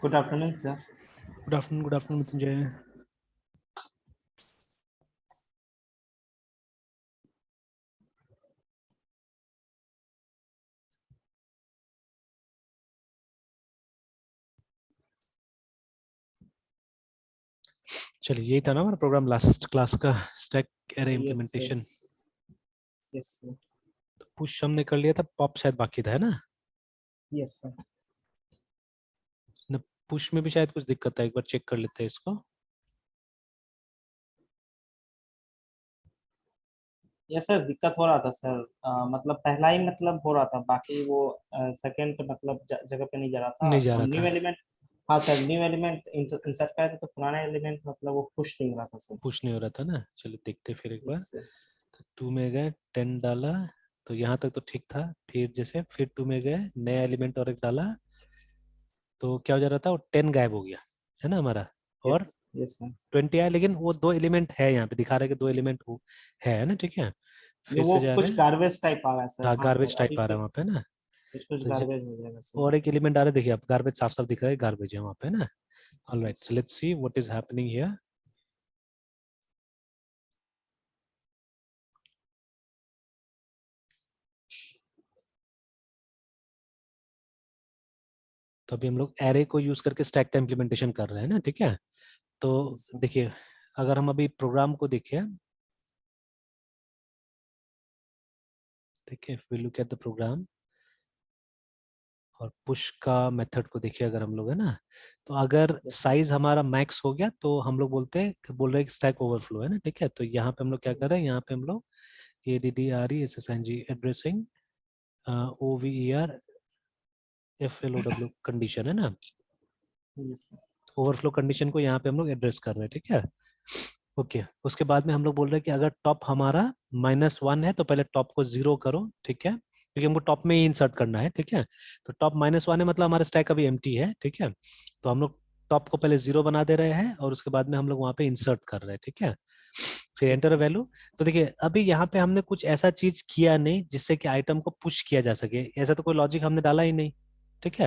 Good afternoon sir. Good afternoon Mrityunjay. चलिए, यही था ना हमारा प्रोग्राम लास्ट क्लास का, stack array implementation. Yes sir. तो पुश हमने कर लिया था, पॉप शायद बाकी था, है ना? Yes sir. पुश में भी शायद कुछ दिक्कत है, एक बार चेक कर लेते हैं इसको। यस सर, दिक्कत हो रहा था सर। मतलब पहला ही मतलब हो रहा था, बाकी वो सेकंड मतलब जगह पे नहीं जा रहा था। नहीं जा और रहा न्यू था, एलिमेंट, हाँ सर, न्यू एलिमेंट इंसर्ट करे थे तो पुराना एलिमेंट मतलब वो पुश नहीं हो रहा था सर। पुश नहीं हो रहा था ना। चलिए देखते हैं फिर एक बार। Yes sir. तो 2 में गए, 10 डाला, तो यहाँ तक तो ठीक था। फिर जैसे फिर 2 में गए, नया एलिमेंट और एक डाला, तो क्या हो जा रहा था, वो 10 गायब हो गया, है ना हमारा। यस। और यस सर। 20 आया, लेकिन वो 2 एलिमेंट है, यहाँ पे दिखा रहा है कि 2 एलिमेंट है ना, ठीक है। फिर वो से जा रहे कुछ हैं, गार्बेज टाइप आ रहा है सर। हाँ हाँ सर, गार्बेज अभी टाइप आ रहा फिर है वहाँ पे ना। कुछ कुछ तो गार्बेज हो जाएगा सर। और एक एलिमेंट आ रहा है, देखिए आप, गार्बेज साफ साफ दिख रहा है, गार्बेज है वहाँ पे ना। Alright, yes. So let's see what is happening here. तो अभी हम लोग एरे को यूज करके स्टैक का इम्प्लीमेंटेशन कर रहे हैं ना, ठीक है। तो यस सर। देखिए, अगर हम अभी प्रोग्राम को देखें, देखिए we look at the program और पुश का मेथड को देखिए, अगर हम लोग, है ना, तो अगर यस सर। साइज हमारा मैक्स हो गया तो हम लोग बोल रहे हैं कि स्टैक ओवरफ्लो है ना, ठीक है। तो यहाँ पे हम लोग क्या कर रहे हैं, यहाँ पे हम लोग ADDRESSING addressing OVER FLOW condition, है ना। Yes sir. ओवरफ्लो कंडीशन को यहाँ पे हम लोग एड्रेस कर रहे हैं, ठीक है। ओके, उसके बाद में हम लोग बोल रहे हैं कि अगर टॉप हमारा -1 है तो पहले टॉप को 0 करो, ठीक है, क्योंकि हमको टॉप में ही इंसर्ट करना है, ठीक है। तो टॉप -1 है मतलब हमारा स्टैक अभी एम्प्टी है, ठीक है। तो हम लोग टॉप को पहले 0 बना दे रहे हैं और उसके बाद में हम लोग वहाँ पे इंसर्ट कर रहे हैं, ठीक है। फिर यस एंटर सर। वैल्यू। तो देखिए अभी यहाँ पे हमने कुछ ऐसा चीज किया नहीं जिससे कि आइटम को पुश किया जा सके, ऐसा तो कोई लॉजिक हमने डाला ही नहीं, ठीक है।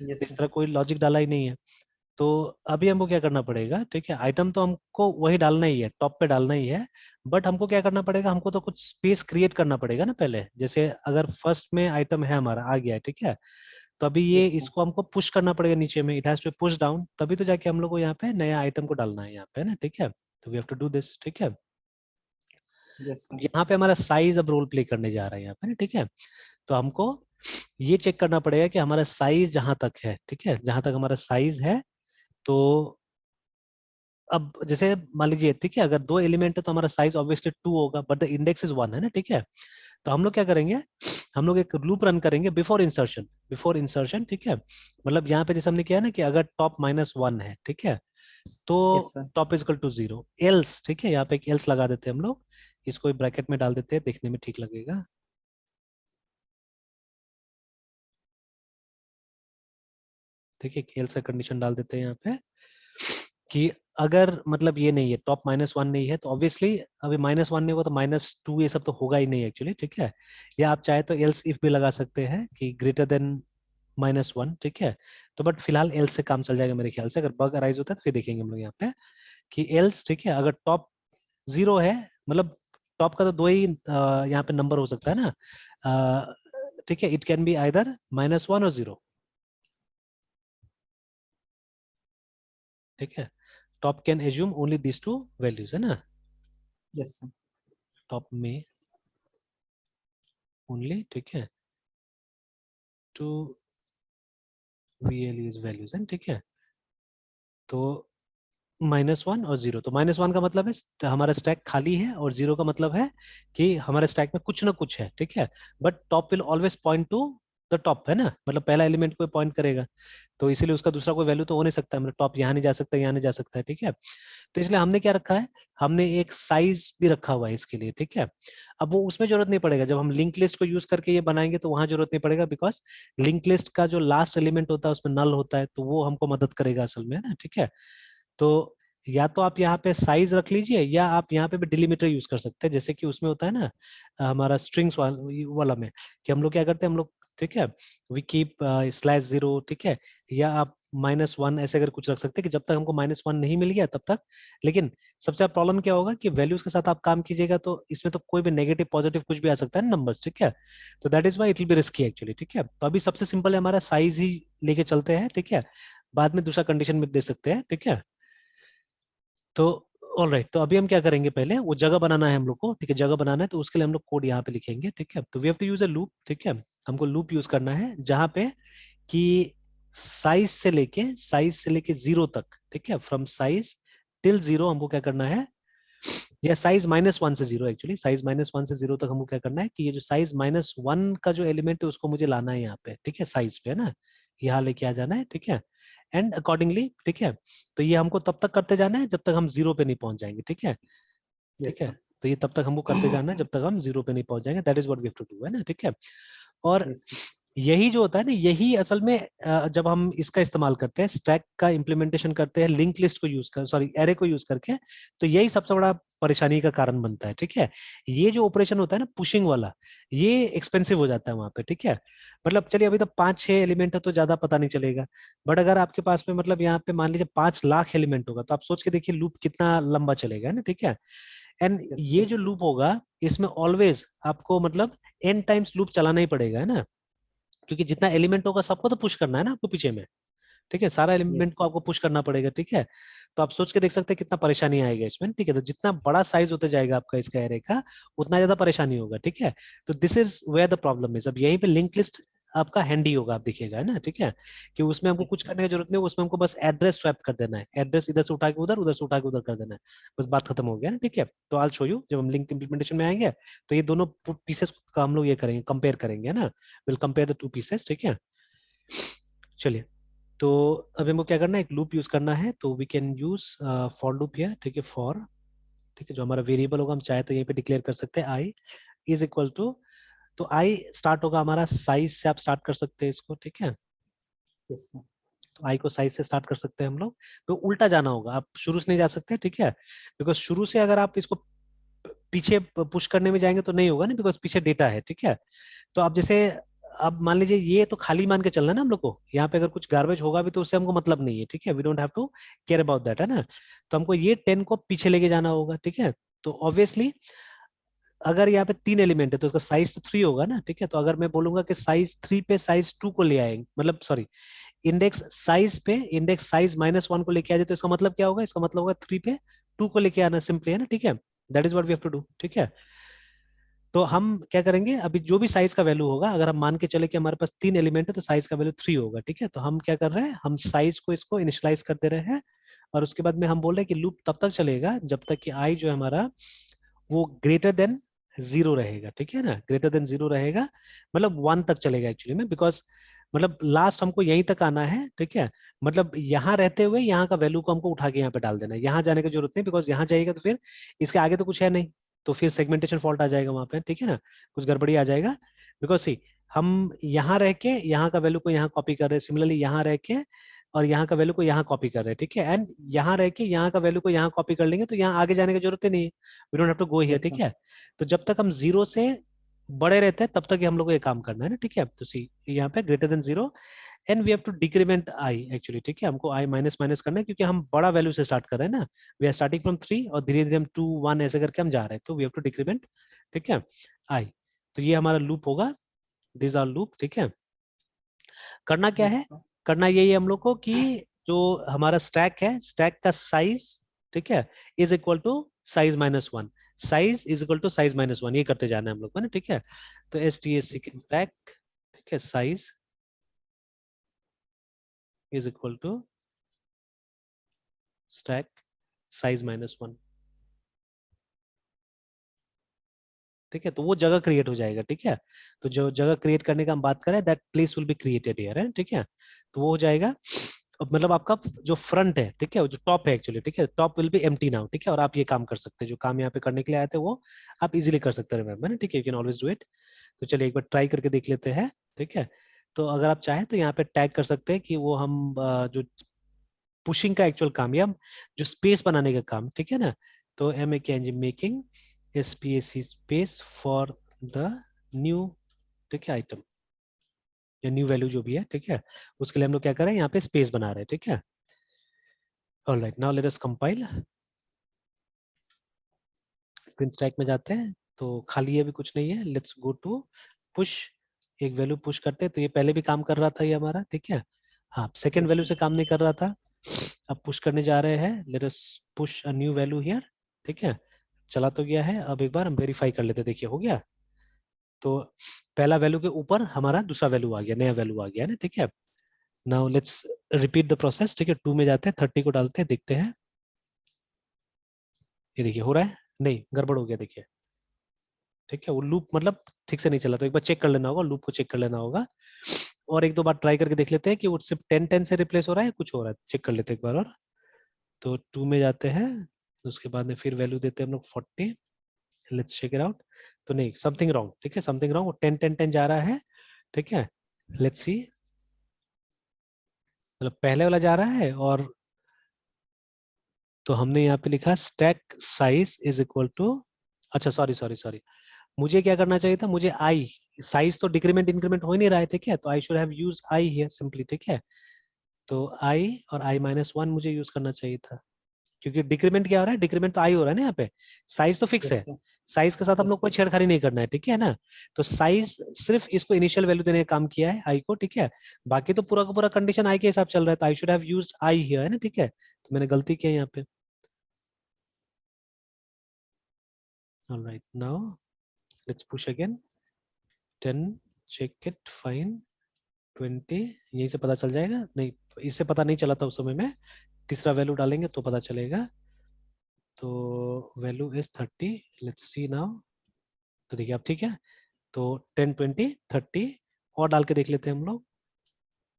यस इस सर। तरह कोई लॉजिक डाला ही नहीं है। तो अभी हमको क्या करना पड़ेगा, ठीक है, आइटम तो हमको वही डालना ही है, टॉप पे डालना ही है। बट हमको क्या करना पड़ेगा, हमको तो कुछ स्पेस क्रिएट करना पड़ेगा ना पहले। जैसे अगर फर्स्ट में आइटम है हमारा आ गया है, ठीक है, तो अभी ये यस सर। इसको हमको पुश करना पड़ेगा नीचे में, it has to push down, तभी तो जाके हम लोग को यहाँ पे नया आइटम को डालना है यहाँ पे ना, ठीक है। तो we have to do this, ठीक है। Yes sir. यहाँ पे हमारा साइज अब रोल प्ले करने जा रहा है यहाँ पे ना, ठीक है। तो हमको ये चेक करना पड़ेगा कि हमारा साइज जहां तक है, ठीक है, जहां तक हमारा साइज है। तो अब जैसे मान लीजिए, ठीक है, अगर 2 एलिमेंट है तो हमारा साइज ऑब्वियसली 2 होगा, बट द इंडेक्स इज 1, है ना, ठीक है। तो हम लोग क्या करेंगे, हम लोग एक लूप रन करेंगे बिफोर इंसर्शन, ठीक है। मतलब यहाँ पे जैसे हमने किया ना कि अगर टॉप -1 है, ठीक है, तो yes sir. Top is equal to 0 else, ठीक है, यहाँ पे एक एल्स लगा देते हैं हम लोग, इसको ब्रैकेट में डाल देते हैं, देखने में ठीक लगेगा। देखिए एल्स का कंडीशन डाल देते हैं यहाँ पे कि अगर मतलब ये नहीं है, टॉप -1 नहीं है, तो ऑब्वियसली अभी -1 नहीं होगा तो -2 ये सब तो होगा ही नहीं एक्चुअली, ठीक है। या आप चाहे तो एल्स इफ भी लगा सकते हैं कि ग्रेटर देन -1, ठीक है। तो बट फिलहाल एल्स से काम चल जाएगा मेरे ख्याल से। अगर बग अराइज होता है तो फिर देखेंगे हम लोग यहाँ पे कि एल्स, ठीक है, अगर टॉप 0 है, मतलब टॉप का तो 2 ही यहाँ पे नंबर हो सकता है ना, ठीक है, इट कैन बी आइदर -1 और 0, ठीक है। Top can assume only this to values, है ना। Yes sir. टॉप में ओनली, ठीक है, टू VLEs वैल्यूज है, ठीक है। तो -1 और 0, तो -1 का मतलब है हमारा स्टैक खाली है, और 0 का मतलब है कि हमारे स्टैक में कुछ ना कुछ है, ठीक है। But top will always point two the top, है ना, मतलब पहला एलिमेंट को पॉइंट करेगा, तो इसीलिए उसका दूसरा कोई वैल्यू तो हो नहीं सकता, मतलब टॉप यहाँ नहीं जा सकता, यहाँ नहीं जा सकता है, ठीक है। तो इसलिए हमने क्या रखा है, हमने एक साइज भी रखा हुआ है इसके लिए, ठीक है। अब वो उसमें जरूरत नहीं पड़ेगा, जब हम लिंक लिस्ट को यूज करके ये बनाएंगे तो वहां जरूरत नहीं पड़ेगा, बिकॉज लिंक लिस्ट का जो लास्ट एलिमेंट होता है उसमें नल होता है, तो वो हमको मदद करेगा असल में, है ना, ठीक है। तो या तो आप यहाँ पे साइज रख लीजिए, या आप यहाँ पे भी डिलीमीटर यूज कर सकते हैं, जैसे कि उसमें होता है ना हमारा स्ट्रिंग्स वाला में, कि हम लोग क्या करते हैं, हम लोग ठीक है, वी कीप /0, ठीक है, या आप -1 ऐसे अगर कुछ रख सकते हैं कि जब तक हमको -1 नहीं मिल गया तब तक। लेकिन सबसे ज्यादा प्रॉब्लम क्या होगा कि वैल्यूज के साथ आप काम कीजिएगा तो इसमें तो कोई भी नेगेटिव पॉजिटिव कुछ भी आ सकता है नंबर्स, ठीक है। तो that is why it will be risky actually, ठीक है। तो अभी सबसे सिंपल है हमारा साइज ही लेके चलते हैं, ठीक है, बाद में दूसरा कंडीशन में दे सकते हैं, ठीक है। तो ऑल राइट, तो अभी हम क्या करेंगे, पहले वो जगह बनाना है हम लोग को, ठीक है, जगह बनाना है तो उसके लिए हम लोग कोड यहाँ पे लिखेंगे, ठीक है। तो we have to use a loop, ठीक है, हमको लूप यूज करना है जहां पे कि साइज से लेके 0 तक, ठीक है, फ्रॉम साइज टिल 0 हमको क्या करना है, या साइज -1 से 0, एक्चुअली साइज -1 से 0 तक हमको क्या करना है कि ये जो साइज -1 का जो एलिमेंट है उसको मुझे लाना है यहाँ पे, ठीक है, साइज पे है ना, यहाँ लेके आ जाना है, ठीक है, एंड अकॉर्डिंगली, ठीक है। तो ये हमको तब तक करते जाना है जब तक हम 0 पे नहीं पहुंच जाएंगे, ठीक है, ठीक यस है। सर। तो ये तब तक हमको करते जाना है जब तक हम 0 पे नहीं पहुंच जाएंगे, that is what we have to do, है ना, ठीक है। और यस सर। यही जो होता है ना, यही असल में जब हम इसका इस्तेमाल करते हैं, स्टैक का इम्प्लीमेंटेशन करते हैं लिंक लिस्ट को यूज कर, सॉरी, एरे को यूज करके, तो यही सबसे बड़ा परेशानी का कारण बनता है, ठीक है। ये जो ऑपरेशन होता है ना पुशिंग वाला, ये एक्सपेंसिव हो जाता है वहां पे, ठीक है। मतलब चलिए अभी तो 5-6 एलिमेंट है तो ज्यादा पता नहीं चलेगा, बट अगर आपके पास में मतलब यहाँ पे मान लीजिए 5 लाख एलिमेंट होगा तो आप सोच के देखिए लूप कितना लंबा चलेगा, है ना, ठीक है। एंड यस ये सर। जो लूप होगा इसमें ऑलवेज आपको मतलब n टाइम्स लूप चलाना ही पड़ेगा, है ना, क्योंकि जितना एलिमेंट होगा सबको तो पुश करना है ना आपको पीछे में, ठीक है, सारा एलिमेंट यस को सर। आपको पुश करना पड़ेगा, ठीक है। तो आप सोच के देख सकते हैं कितना परेशानी आएगा इसमें, ठीक है। तो जितना बड़ा साइज होता जाएगा आपका इसका एरे का उतना ज्यादा परेशानी होगा, ठीक है। तो this is where the problem is, अब यहीं पे लिंक लिस्ट आपका हैंडी होगा, आप देखिएगा, है ना, ठीक है, कि उसमें हमको यस कुछ सर। करने की जरूरत नहीं है, उसमें हमको बस एड्रेस स्वैप कर देना है, एड्रेस इधर से उठा के उधर, उधर से उठा के उधर कर देना है, बस बात खत्म हो गया ना, ठीक है। तो आई शो यू जब हम लिंक इंप्लीमेंटेशन में आएंगे तो ये दोनों पीसेस का हम लोग ये करेंगे, कंपेयर करेंगे, है ना, will compare the two pieces, ठीक है। चलिए, तो अब हमको क्या करना है, एक लूप यूज करना है, तो we can use for loop here, ठीक है, फॉर, ठीक है, जो हमारा वेरिएबल होगा हम चाहे तो यहीं पे डिक्लेयर कर सकते हैं आई इज इक्वल टू, तो आई स्टार्ट होगा हमारा साइज से, आप स्टार्ट कर सकते हैं इसको, ठीक है। Yes sir. तो आई को साइज से स्टार्ट कर सकते हैं हम लोग, तो उल्टा जाना होगा, आप शुरू से नहीं जा सकते, ठीक है, बिकॉज शुरू से अगर आप इसको पीछे पुश करने में जाएंगे तो नहीं होगा ना, बिकॉज पीछे डेटा है, ठीक है। तो आप जैसे, अब मान लीजिए ये तो खाली मान के चलना है ना हम लोग को, यहाँ पे अगर कुछ गार्बेज होगा भी तो उससे हमको मतलब नहीं है, ठीक है, we don't have to care about that, है ना। तो हमको ये 10 को पीछे लेके जाना होगा, ठीक है। तो ऑब्वियसली अगर यहाँ पे 3 एलिमेंट है तो उसका साइज तो 3 होगा ना, ठीक है। तो अगर मैं बोलूंगा कि साइज 3 पे साइज 2 को ले आएंगे, मतलब सॉरी, इंडेक्स साइज पे इंडेक्स साइज -1 को लेके आ जाए तो इसका मतलब क्या होगा, इसका मतलब होगा 3 पे 2 को लेके आना सिंपली, है ना, ठीक है। That is what we have to do, ठीक है। तो हम क्या करेंगे, अभी जो भी साइज का वैल्यू होगा, अगर हम मान के चले कि हमारे पास 3 एलिमेंट है तो साइज का वैल्यू 3 होगा, ठीक है। तो हम क्या कर रहे हैं, हम साइज को इसको इनिशियलाइज कर दे रहे हैं, और उसके बाद में हम बोल रहे हैं कि लूप तब तक चलेगा जब तक कि आई जो है हमारा वो ग्रेटर देन 0 रहेगा, ठीक है ना, ग्रेटर देन 0 रहेगा, मतलब 1 तक चलेगा एक्चुअली में, बिकॉज मतलब लास्ट हमको यहीं तक आना है, ठीक है। मतलब यहाँ रहते हुए यहाँ का वैल्यू को हमको उठा के यहाँ पे डाल देना है, यहाँ जाने की जरूरत नहीं, बिकॉज यहाँ जाएगा तो फिर इसके आगे तो कुछ है नहीं, तो फिर सेगमेंटेशन फॉल्ट आ जाएगा वहां पे, ठीक है ना, कुछ गड़बड़ी आ जाएगा। बिकॉज सी, हम यहाँ रह के यहाँ का वैल्यू को यहाँ कॉपी कर रहे हैं, सिमिलरली यहाँ रह के और यहाँ का वैल्यू को यहाँ कॉपी कर रहे हैं, ठीक है, एंड यहाँ रह के यहाँ का वैल्यू को यहाँ कॉपी कर लेंगे तो यहाँ आगे जाने की जरूरत ही नहीं है, we don't have to go here, yes ठीक सर। है। तो जब तक हम 0 से बड़े रहते हैं तब तक ही हम लोग को ये काम करना है ना, ठीक है। तो सी यहाँ पे greater than 0 and we have to decrement I actually, ठीक है, हमको आई माइनस माइनस करना है क्योंकि हम बड़ा वैल्यू से स्टार्ट कर रहे हैं ना, वी आर स्टार्टिंग फ्रॉम 3 और धीरे धीरे हम 2 1 ऐसे करके हम जा रहे हैं, तो वी हैव टू डिक्रीमेंट, ठीक है, आई। तो ये हमारा लूप होगा, दिस आर लूप, ठीक है। करना क्या यस है, सर। करना यही है हम लोग को कि जो हमारा स्टैक है, स्टैक का साइज, ठीक है, is equal to size -1, size is equal to size -1, ये करते जाना है हम लोग को ना, ठीक है। तो S T S C yes के सर। स्टैक, ठीक है, size is equal to stack size -1, ठीक है। तो वो जगह क्रिएट हो जाएगा, ठीक है। तो जो जगह क्रिएट करने का हम बात करें, that place will be created here, है, ठीक है। तो वो हो जाएगा, अब मतलब आपका जो फ्रंट है, ठीक है, जो टॉप है एक्चुअली, ठीक है, top will be empty now, ठीक है। और आप ये काम कर सकते हैं, जो काम यहाँ पे करने के लिए आए थे वो आप इजीली कर सकते हैं, रिमेम्बर, ठीक है, you can always do it. तो चलिए एक बार ट्राई करके देख लेते हैं, ठीक है। तो अगर आप चाहें तो यहाँ पे टैग कर सकते हैं कि वो हम जो पुशिंग का एक्चुअल काम या जो स्पेस बनाने का काम, ठीक है ना, तो M A K N G making S P S C space for the new, ठीक है, आइटम, या न्यू वैल्यू जो भी है, ठीक है, उसके लिए हम लोग क्या कर रहे हैं, यहाँ पे स्पेस बना रहे हैं, ठीक है। ऑलराइट, नाउ लेट अस कंपाइल। प्रिंट स्टैक में जाते हैं तो खाली है, अभी कुछ नहीं है। लेट्स गो टू पुश, एक वैल्यू पुश करते हैं। तो ये पहले भी काम कर रहा था ये हमारा, ठीक है। हाँ, सेकेंड यस वैल्यू सर। से काम नहीं कर रहा था, अब पुश करने जा रहे हैं। Let us push a new value here, ठीक है। चला तो गया है, अब एक बार हम वेरीफाई कर लेते हैं, देखिए हो गया। तो पहला वैल्यू के ऊपर हमारा दूसरा वैल्यू आ गया, नया वैल्यू आ गया ना, ठीक है। Now let's repeat the process, ठीक है। 2 में जाते हैं, 30 को डालते हैं, देखते हैं। ये देखिए हो रहा है, नहीं गड़बड़ हो गया, देखिए, ठीक है। वो लूप मतलब ठीक से नहीं चला, तो एक बार चेक कर लेना होगा, लूप को चेक कर लेना होगा। और एक दो बार ट्राई करके देख लेते हैं कि वो सिर्फ 10-10 से रिप्लेस हो रहा है, कुछ हो रहा है, चेक कर लेते हैं एक बार और। तो 2 में जाते हैं, उसके बाद में फिर वैल्यू देते हैं हम लोग 40। Let's check it out. तो नहीं, समथिंग रॉन्ग, ठीक है, समथिंग रॉन्ग, वो 10-10-10 जा रहा है, ठीक है। लेट्स सी, मतलब पहले वाला जा रहा है, और तो हमने यहाँ पे लिखा stack size is equal to, अच्छा सॉरी सॉरी सॉरी, मुझे क्या करना चाहिए था, मुझे आई, साइज तो डिक्रीमेंट इंक्रीमेंट हो ही नहीं रहा है, ठीक है। तो I should have use I here simply, ठीक है। तो आई और आई-1 मुझे यूज करना चाहिए था, क्योंकि डिक्रीमेंट क्या हो रहा है, डिक्रीमेंट तो आई हो रहा है ना यहाँ पे, साइज तो फिक्स यस है। सर। साइज के साथ हम यस लोग को छेड़खानी नहीं करना है, ठीक है ना। तो साइज सिर्फ इसको इनिशियल वैल्यू देने का काम किया है आई को, ठीक है। बाकी तो पूरा का पूरा कंडीशन आई के हिसाब चल रहा है, तो I should have used I hear, है ना, ठीक है। तो मैंने गलती की है यहाँ पे। Alright, now let's push again. 10, check it, fine. 20, यहीं से पता चल जाएगा, नहीं इससे पता नहीं चला था उस समय में, तीसरा वैल्यू डालेंगे तो पता चलेगा। तो value is 30, let's see now. तो देखिए अब ठीक है। तो 10, 20, 30 और डाल के देख लेते हैं हम लोग।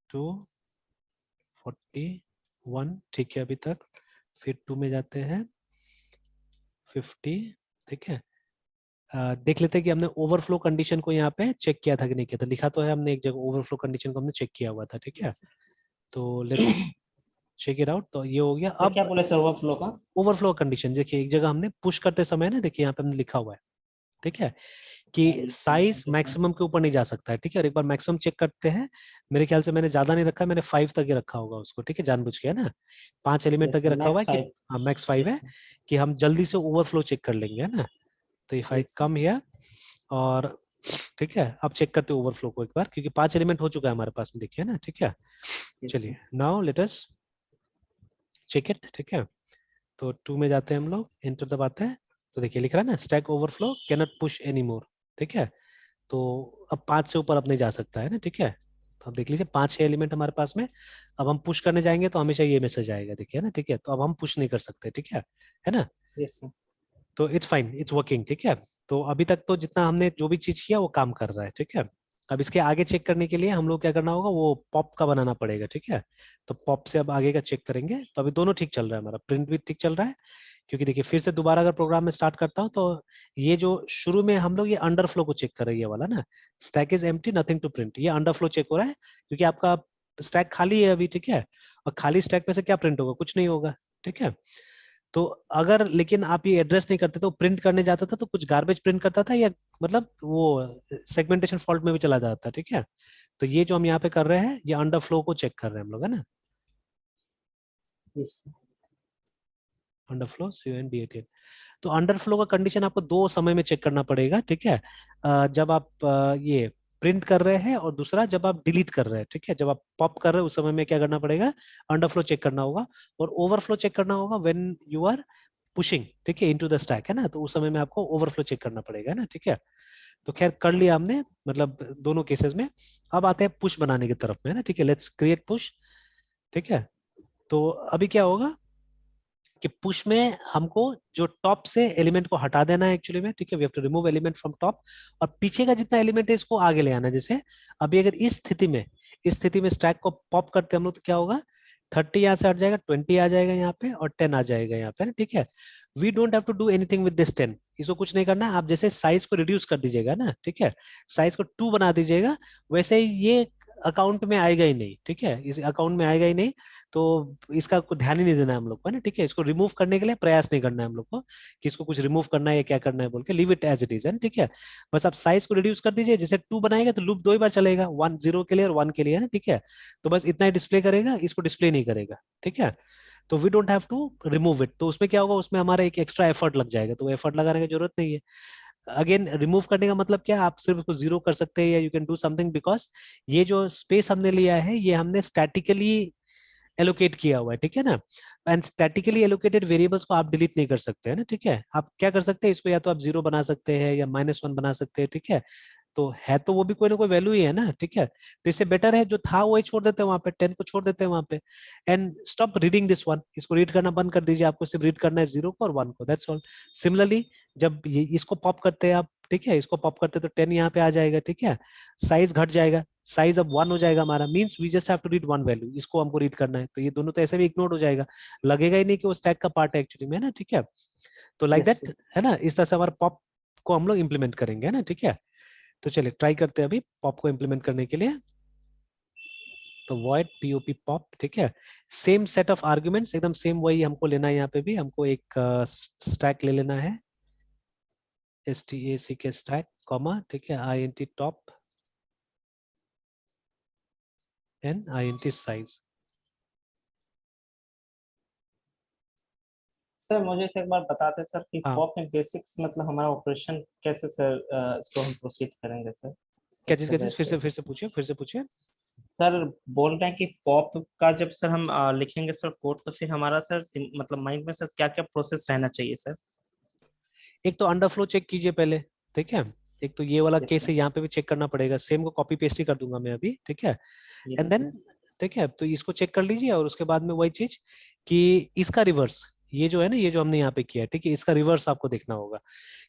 2, 41, ठीक है अभी तक। फिर 2 में जाते हैं, 50, ठीक है। देख लेते हैं कि हमने ओवरफ्लो कंडीशन को यहाँ पे चेक किया था कि नहीं किया था, लिखा तो है हमने एक जगह ओवरफ्लो कंडीशन को हमने चेक किया हुआ था, ठीक है। यस तो लेट्स चेक इट आउट। तो ये हो गया। सर। क्या अब बोले सर ओवरफ्लो का? ओवरफ्लो कंडीशन देखिए, एक जगह हमने पुश करते समय ना, देखिए यहाँ पे हमने लिखा हुआ है, ठीक है, कि साइज यस सर। मैक्सिमम के ऊपर नहीं जा सकता है, ठीक है। और एक बार मैक्सिमम चेक करते हैं। मेरे ख्याल से मैंने ज्यादा नहीं रखा, मैंने 5 तक ही रखा होगा उसको, ठीक है, जानबूझ के, है ना। 5 एलिमेंट तक यस ही सर, रखा हुआ है मैक्स कि 5। हाँ मैक्स 5 यस है, सर। कि हम जल्दी से ओवरफ्लो चेक कर लेंगे, है ना। तो if I yes sir. Come here, और ठीक है, अब चेक करते हैं ओवरफ्लो को एक बार, क्योंकि 5 एलिमेंट हो चुका है हमारे पास में, देखिए ना, ठीक है। यस चलिए sir. Now let us check it, ठीक है। तो 2 में जाते हैं हम लोग, एंटर दबाते हैं। तो देखिए लिख रहा है ना, stack overflow can not push any more, ठीक है। तो अब 5 से ऊपर अब नहीं जा सकता है ना, ठीक है। तो अब देख लीजिए 5-6 एलिमेंट हमारे पास में। अब हम पुश करने जाएंगे तो हमेशा ये मैसेज आएगा, देखिए ना, ठीक है। तो अब हम पुश नहीं कर सकते, ठीक है ना। Yes sir. तो इट्स फाइन, इट्स वर्किंग, ठीक है। तो अभी तक तो जितना हमने जो भी चीज किया वो काम कर रहा है, ठीक है। अब इसके आगे चेक करने के लिए हम लोग क्या करना होगा, वो पॉप का बनाना पड़ेगा, ठीक है। तो पॉप से अब आगे का चेक करेंगे। तो अभी दोनों ठीक चल रहा है, हमारा प्रिंट भी ठीक चल रहा है। क्योंकि देखिए फिर से दोबारा अगर प्रोग्राम में स्टार्ट करता हूँ, तो ये जो शुरू में हम लोग ये अंडरफ्लो को चेक कर रहे हैं, ये वाला ना, stack is empty nothing to print, ये अंडरफ्लो चेक हो रहा है, क्योंकि आपका स्टैक खाली है अभी, ठीक है। और खाली स्टैक में से क्या प्रिंट होगा, कुछ नहीं होगा, ठीक है। तो अगर लेकिन आप ये एड्रेस नहीं करते तो प्रिंट करने जाता था तो कुछ गार्बेज प्रिंट करता था, या मतलब वो सेगमेंटेशन फॉल्ट में भी चला जाता, ठीक है। तो ये जो हम यहाँ पे कर रहे हैं, ये अंडरफ्लो को चेक कर रहे हैं हम लोग, है ना। Yes sir. Underflow COND18। तो अंडरफ्लो का कंडीशन आपको दो समय में चेक करना पड़ेगा, ठीक है। जब आप ये प्रिंट कर रहे हैं, और दूसरा जब आप डिलीट कर रहे हैं, ठीक है। जब आप पॉप कर रहे हैं उस समय में क्या करना पड़ेगा, अंडरफ्लो चेक करना होगा। और ओवरफ्लो चेक करना होगा व्हेन यू आर पुशिंग, ठीक है, इनटू द स्टैक, है ना। तो उस समय में आपको ओवरफ्लो चेक करना पड़ेगा, है ना, ठीक है। तो खैर कर लिया हमने, मतलब दोनों केसेस में। अब आते हैं पुश बनाने की तरफ में, है ना, ठीक है। लेट्स क्रिएट पुश, ठीक है। तो अभी क्या होगा कि पुश में हमको जो टॉप से एलिमेंट को हटा देना है एक्चुअली में, ठीक है। We have to remove element from top, और पीछे का जितना एलिमेंट है इसको आगे ले आना है। जैसे अभी अगर इस स्थिति में स्टैक को पॉप करते हैं हम लोग, तो क्या होगा, 30 यहाँ से हट जाएगा, 20 आ जाएगा यहाँ पे, और 10 आ जाएगा यहाँ पे ना, ठीक है। We don't have to do anything with this 10, इसको कुछ नहीं करना है। आप जैसे साइज को रिड्यूस कर दीजिएगा ना, ठीक है, साइज को 2 बना दीजिएगा, वैसे ही ये अकाउंट में आएगा ही नहीं, ठीक है, इस अकाउंट में आएगा ही नहीं, तो इसका को ध्यान ही नहीं देना है हम लोग को, है ना, ठीक है। इसको रिमूव करने के लिए प्रयास नहीं करना है हम लोग को कि इसको कुछ रिमूव करना है या क्या करना है बोल के, leave it as it is, है ना, ठीक है। बस आप साइज को रिड्यूस कर दीजिए, जैसे 2 बनाएगा तो लूप 2 ही बार चलेगा, 1 0 के लिए और 1 के लिए, है ना, ठीक है। तो बस इतना ही डिस्प्ले करेगा, इसको डिस्प्ले नहीं करेगा, ठीक है। तो we don't have to remove it. तो उसमें क्या होगा, उसमें हमारा एक एक्स्ट्रा एफर्ट लग जाएगा, तो एफर्ट लगाने की जरूरत नहीं है। अगेन रिमूव करने का मतलब क्या है, आप सिर्फ उसको जीरो कर सकते हैं या you can do something, because ये जो स्पेस हमने लिया है ये हमने स्टैटिकली एलोकेट किया हुआ है, ठीक है ना। एंड स्टैटिकली एलोकेटेड वेरिएबल्स को आप डिलीट नहीं कर सकते, है ना, ठीक है। आप क्या कर सकते हैं, इसको या तो आप 0 बना सकते हैं या -1 बना सकते हैं, ठीक है। तो है तो वो भी कोई ना कोई वैल्यू ही है ना, ठीक है। तो इससे बेटर है जो था वही छोड़ देते हैं वहां पे, 10 को छोड़ देते हैं वहां पे। And stop reading this one, इसको रीड करना बंद कर दीजिए, आपको सिर्फ रीड करना है 0 को और 1 को, दैट्स ऑल। सिमिलरली जब ये इसको पॉप करते हैं आप, ठीक है, इसको पॉप करते हैं तो 10 यहाँ पे आ जाएगा, ठीक है। साइज घट जाएगा, साइज अब 1 हो जाएगा हमारा, means we just have to read one value, इसको हमको रीड करना है, तो ये दोनों तो ऐसे भी इग्नोर हो जाएगा, लगेगा ही नहीं कि वो स्टैक का पार्ट है एक्चुअली में, है ना, ठीक है। तो लाइक यस दैट, सर। है ना, इस तरह से हमारा पॉप को हम लोग इम्प्लीमेंट करेंगे, है ना, ठीक है। तो चलिए ट्राई करते हैं अभी पॉप को इम्प्लीमेंट करने के लिए। तो void pop pop, ठीक है। सेम सेट ऑफ आर्ग्यूमेंट्स, एकदम सेम वही हमको लेना है, यहाँ पे भी हमको एक स्टैक ले लेना है, stack स्टैक कॉमा, ठीक है, int top and int size। Sir मुझे इसे एक बार बताते सर कि हाँ, पॉप में बेसिक्स मतलब हमारा ऑपरेशन कैसे सर, इसको हम प्रोसीड करेंगे सर, क्या स्टेप बाय चीज, फिर से स्टेप। पूछिए, फिर से पूछिए। सर बोल रहे हैं कि पॉप का जब सर हम लिखेंगे सर कोड, तो फिर हमारा सर मतलब माइंड में सर क्या क्या प्रोसेस रहना चाहिए सर। एक तो अंडरफ्लो चेक कीजिए पहले, ठीक है। एक तो ये वाला यस केस सर। है, यहाँ पे भी चेक करना पड़ेगा, सेम को कॉपी पेस्ट ही कर दूंगा मैं अभी, ठीक है। Yes and then, sir. ठीक है, तो इसको चेक कर लीजिए और उसके बाद में वही चीज कि इसका रिवर्स, ये जो है ना, ये जो हमने यहाँ पे किया है, ठीक है, इसका रिवर्स आपको देखना होगा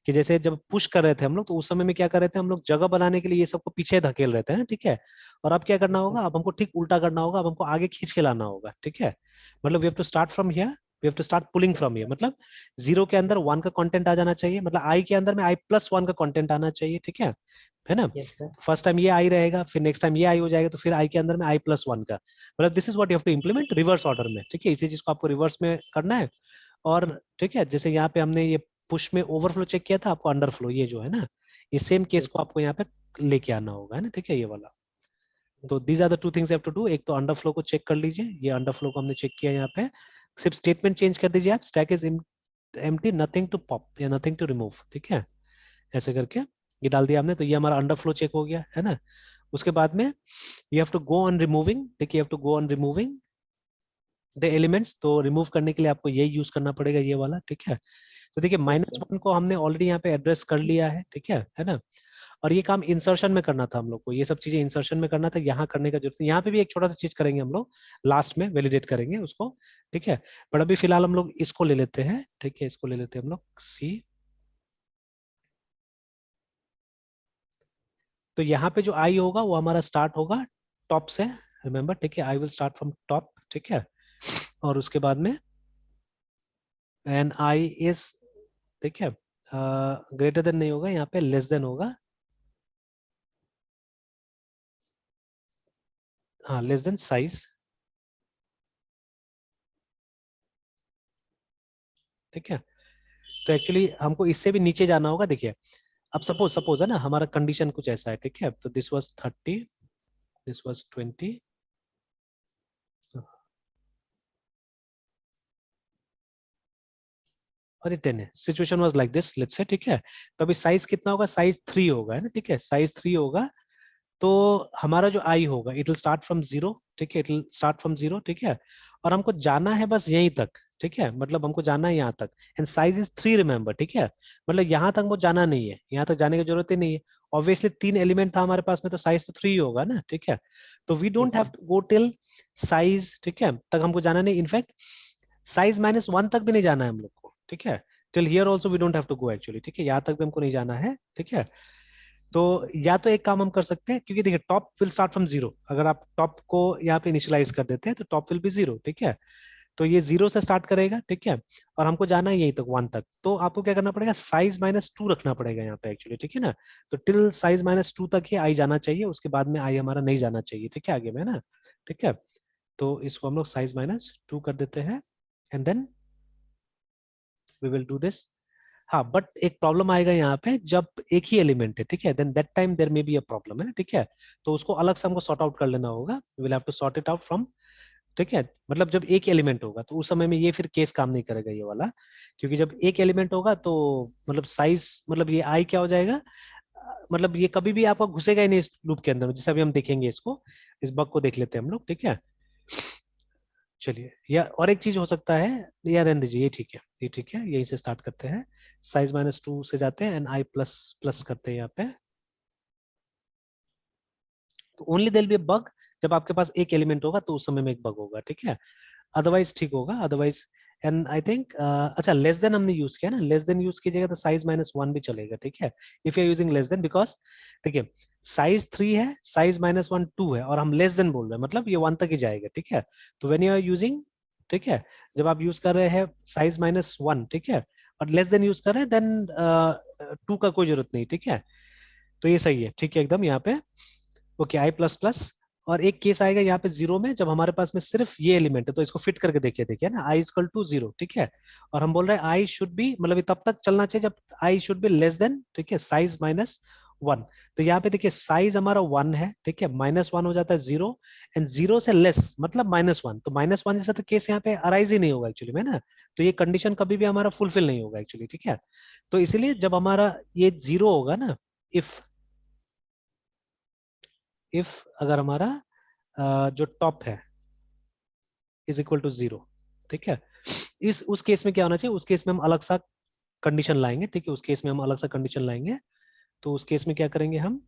कि जैसे जब पुश कर रहे थे हम लोग, तो उस समय में क्या कर रहे थे हम लोग, जगह बनाने के लिए ये सबको पीछे धकेल रहे थे, हैं, ठीक है। और अब क्या करना यस होगा, सर। अब हमको ठीक उल्टा करना होगा, अब हमको आगे खींच के लाना होगा, ठीक है। मतलब we have to start from here, we have to start pulling from here, मतलब 0 के अंदर यस 1 का कंटेंट आ जाना चाहिए, मतलब आई के अंदर में i+1 का कंटेंट आना चाहिए, ठीक है ना। Yes sir. फर्स्ट टाइम ये आई रहेगा, फिर नेक्स्ट टाइम ये आई हो जाएगा, तो फिर आई के अंदर में i+1 का, मतलब this is what you have to implement reverse order में, ठीक है। इसी चीज को आपको रिवर्स में करना है। और ठीक है, जैसे यहाँ पे हमने ये पुश में ओवरफ्लो चेक किया था, आपको अंडरफ्लो, ये जो है ना, ये सेम केस को यस आपको यहाँ पे लेके आना होगा, है ना, ठीक है, ये वाला। तो sir. These are the two things have to do, एक तो अंडरफ्लो को चेक कर लीजिए, ये अंडरफ्लो को हमने चेक किया यहाँ पे, सिर्फ स्टेटमेंट चेंज कर दीजिए आप, stack is empty, nothing to pop या नथिंग टू रिमूव, ठीक है, ऐसे करके ये डाल दिया हमने, तो ये हमारा अंडरफ्लो चेक हो गया, है ना। उसके बाद में you have to go on removing, देखिए, you have to go on removing the elements, तो रिमूव करने के लिए आपको यही यूज करना पड़ेगा, ये वाला, ठीक है। तो देखिए यस माइनस सर। वन को हमने ऑलरेडी यहाँ पे एड्रेस कर लिया है, ठीक है ना। और ये काम इंसर्शन में करना था हम लोग को, ये सब चीजें इंसर्शन में करना था, यहाँ करने का जरूरत नहीं, यहाँ पे भी एक छोटा सा चीज करेंगे हम लोग, लास्ट में वैलिडेट करेंगे उसको, ठीक है। पर अभी फिलहाल हम लोग इसको ले लेते हैं, ठीक है, इसको ले लेते हैं हम लोग सी। तो यहाँ पे जो आई होगा वो हमारा स्टार्ट होगा टॉप से, रिमेंबर, ठीक है, I will start from top, ठीक है। और उसके बाद में एन आई इज, ठीक है, ग्रेटर देन नहीं होगा, यहाँ पे लेस देन होगा, हाँ, लेस देन साइज, ठीक है। तो एक्चुअली हमको इससे भी नीचे जाना होगा, देखिए, अब सपोज सपोज है ना, हमारा कंडीशन कुछ ऐसा है, ठीक है, तो दिस वाज 30, दिस वाज 20, और ये 10 है, situation was like this, let's say, ठीक है। तो अभी साइज कितना होगा, साइज 3 होगा, है ना, ठीक है, साइज 3 होगा। तो हमारा जो आई होगा, इट विल स्टार्ट फ्रॉम 0, ठीक है, इट विल स्टार्ट फ्रॉम 0, ठीक है। और हमको जाना है बस यहीं तक, ठीक है, मतलब हमको जाना है यहाँ तक, एंड साइज इज 3, रिमेंबर, ठीक है। मतलब यहाँ तक हमको जाना नहीं है, यहाँ तक जाने की जरूरत ही नहीं है, ऑब्वियसली 3 एलिमेंट था हमारे पास में, तो साइज तो 3 होगा ना, ठीक है। तो we don't yes have sir. To go till size, ठीक है, तक हमको जाना नहीं, इनफैक्ट साइज -1 तक भी नहीं जाना है हम लोग को, ठीक है। Till here also we don't have to go actually, ठीक है, यहाँ तक भी हमको नहीं जाना है, ठीक है। तो यस सर। या तो एक काम हम कर सकते हैं, क्योंकि देखिए टॉप विल स्टार्ट फ्रॉम 0, अगर आप टॉप को यहाँ पे इनिशियलाइज कर देते हैं तो टॉप विल बी 0, ठीक है। तो ये 0 से स्टार्ट करेगा, ठीक है, और हमको जाना है यहीं तक 1 तक। तो आपको क्या करना पड़ेगा, साइज -2 रखना पड़ेगा यहाँ पे एक्चुअली, ठीक है ना। तो टिल साइज -2 तक ही आई जाना चाहिए, उसके बाद में आई हमारा नहीं जाना चाहिए, ठीक है, आगे में ना, ठीक है। तो इसको हम लोग साइज -2 कर देते हैं and then we will do this. हाँ, बट एक प्रॉब्लम आएगा यहाँ पे, जब एक ही एलिमेंट है, ठीक है, then that time there may be a problem, है ना, ठीक है। तो उसको अलग से हमको सॉर्ट आउट कर लेना होगा, we will have to sort it out from, ठीक है। मतलब जब एक एलिमेंट होगा तो उस समय में ये फिर केस काम नहीं करेगा ये वाला, क्योंकि जब एक एलिमेंट होगा तो मतलब साइज, मतलब ये आई क्या हो जाएगा, मतलब ये कभी भी आपका घुसेगा ही नहीं इस लूप के अंदर, जैसे अभी हम देखेंगे इसको, इस बग को देख लेते हैं हम लोग, ठीक है। चलिए, या और एक चीज हो सकता है, या रहने दीजिए, ये ठीक है, ये ठीक है, यहीं से स्टार्ट करते हैं, साइज -2 से जाते हैं एंड आई प्लस प्लस करते हैं यहाँ पे। तो ओनली देयर बी बग जब आपके पास एक एलिमेंट होगा तो उस समय में एक बग होगा, ठीक है, अदरवाइज ठीक होगा, अदरवाइज। एंड आई थिंक अच्छा, लेस देन हमने यूज किया ना, लेस देन यूज कीजिएगा तो साइज -1 भी चलेगा, ठीक है, if you are using less than, because देखिए साइज 3 है, साइज -1 2 है, और हम लेस देन बोल रहे हैं, मतलब ये 1 तक ही जाएगा, ठीक है। तो व्हेन यू आर यूजिंग, ठीक है, जब आप यूज कर रहे हैं साइज -1, ठीक है, और लेस देन यूज कर रहे हैं, देन 2 का कोई जरूरत नहीं, ठीक है। तो ये सही है, ठीक है, एकदम यहाँ पे ओके, आई प्लस प्लस। और एक केस आएगा यहाँ पे 0 में, जब हमारे पास में सिर्फ ये एलिमेंट है, तो इसको फिट करके देखिए, देखिए ना, आई इक्वल टू 0, ठीक है, और हम बोल रहे हैं आई शुड बी, मतलब ये तब तक चलना चाहिए जब I should be less than, ठीक है, साइज -1। तो यहाँ पे देखिए साइज हमारा 1 है, ठीक है, -1 हो जाता है 0, एंड 0 से लेस मतलब -1, तो -1 जैसा तो केस यहाँ पे अराइज ही नहीं होगा एक्चुअली में ना। तो ये कंडीशन कभी भी हमारा फुलफिल नहीं होगा एक्चुअली, ठीक है। तो इसीलिए जब हमारा ये 0 होगा ना, इफ इफ अगर हमारा जो टॉप है इज इक्वल टू 0, ठीक है, इस उस केस में क्या होना चाहिए, उस केस में हम अलग सा कंडीशन लाएंगे, ठीक है, उस केस में हम अलग सा कंडीशन लाएंगे। तो उस केस में क्या करेंगे हम,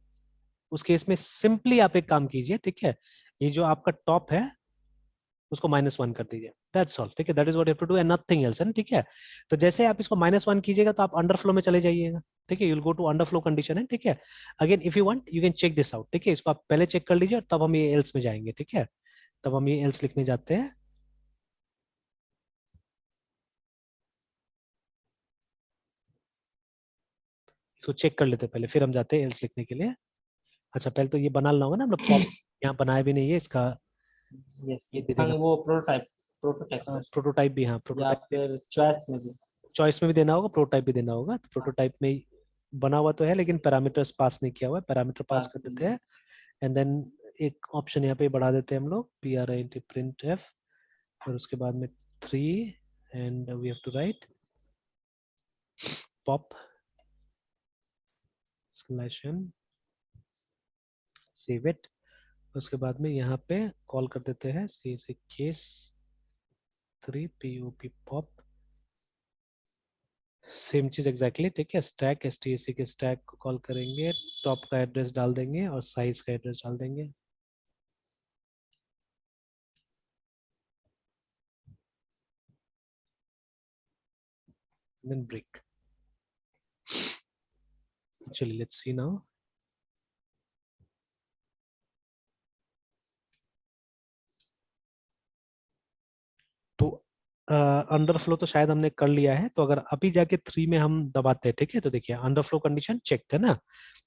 उस केस में सिंपली आप एक काम कीजिए, ठीक है, ये जो आपका टॉप है उसको -1 कर दीजिए, दैट्स ऑल, ठीक है, that is what you have to do and nothing else, है ना, ठीक है। तो जैसे आप इसको -1 कीजिएगा तो आप अंडरफ्लो में चले जाइएगा, ठीक है, you will go to underflow condition, है, ठीक है। Again if you want you can check this out, ठीक है, इसको आप पहले चेक कर लीजिए और तब हम ये एल्स में जाएंगे, ठीक है। तब हम ये एल्स लिखने जाते हैं। इसको चेक कर लेते हैं पहले, फिर हम जाते हैं एल्स लिखने के लिए। अच्छा, पहले तो ये बना लेना होगा ना, हम लोग पॉप यहाँ बनाया भी नहीं है इसका, यस ये दे हाँ, देना, वो प्रोटोटाइप प्रोटोटाइप सर, प्रोटोटाइप भी, हाँ या प्रोटोटाइप भी, फिर चॉइस में भी। चॉइस में भी देना होगा, प्रोटोटाइप भी देना होगा। तो हाँ, प्रोटोटाइप में बना हुआ तो है, लेकिन yes, पैरामीटर्स पास नहीं किया हुआ है, पैरामीटर पास पास कर में। देते हैं एंड देन एक ऑप्शन यहाँ पे बढ़ा देते हैं हम लोग, print प्रिंट एफ, और उसके बाद में 3 and we have to write pop slash n, save it. उसके बाद में यहाँ पे कॉल कर देते हैं सी से केस 3 pop पॉप, सेम चीज एग्जैक्टली, ठीक है, स्टैक एसटीएसी के स्टैक को कॉल करेंगे, टॉप का एड्रेस डाल देंगे और साइज का एड्रेस डाल देंगे। Then break. चलिए लेट्स सी नाउ। तो अंडरफ्लो तो शायद हमने कर लिया है, तो अगर अभी जाके 3 में हम दबाते हैं, ठीक है, तो देखिए अंडरफ्लो कंडीशन चेक है ना,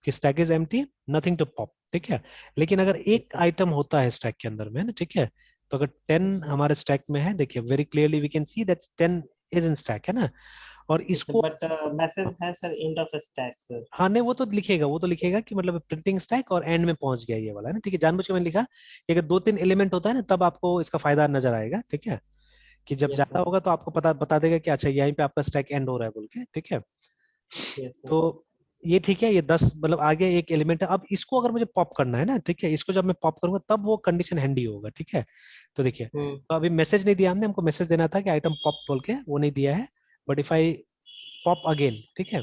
कि stack is empty, nothing to pop, ठीक है। लेकिन अगर यस एक सर, आइटम होता है स्टैक के अंदर में ना, ठीक है, तो अगर 10 यस हमारे स्टैक में है, देखिए very clearly we can see that 10 is in stack, है ना। और यस इसको, बट मैसेज है sir end of stack sir. हाँ नहीं, वो तो लिखेगा, वो तो लिखेगा कि मतलब प्रिंटिंग स्टैक और एंड में पहुंच गया ये वाला, है ना, ठीक है, जानबूझ के मैंने लिखा कि अगर 2-3 एलिमेंट होता है ना तब आपको इसका फायदा नजर आएगा, ठीक है, कि जब यस ज्यादा सर, होगा तो आपको पता बता देगा कि अच्छा यहीं पे आपका स्टैक एंड हो रहा है बोल के, ठीक है। Yes sir. तो ये ठीक है, ये 10 मतलब आगे एक एलिमेंट है, अब इसको अगर मुझे पॉप करना है ना, ठीक है, इसको जब मैं पॉप करूंगा तब वो कंडीशन हैंडी होगा, ठीक है। तो देखिए, तो अभी मैसेज नहीं दिया हमने, हमको मैसेज देना था कि आइटम पॉप बोल के, वो नहीं दिया है, but if I pop again, ठीक है,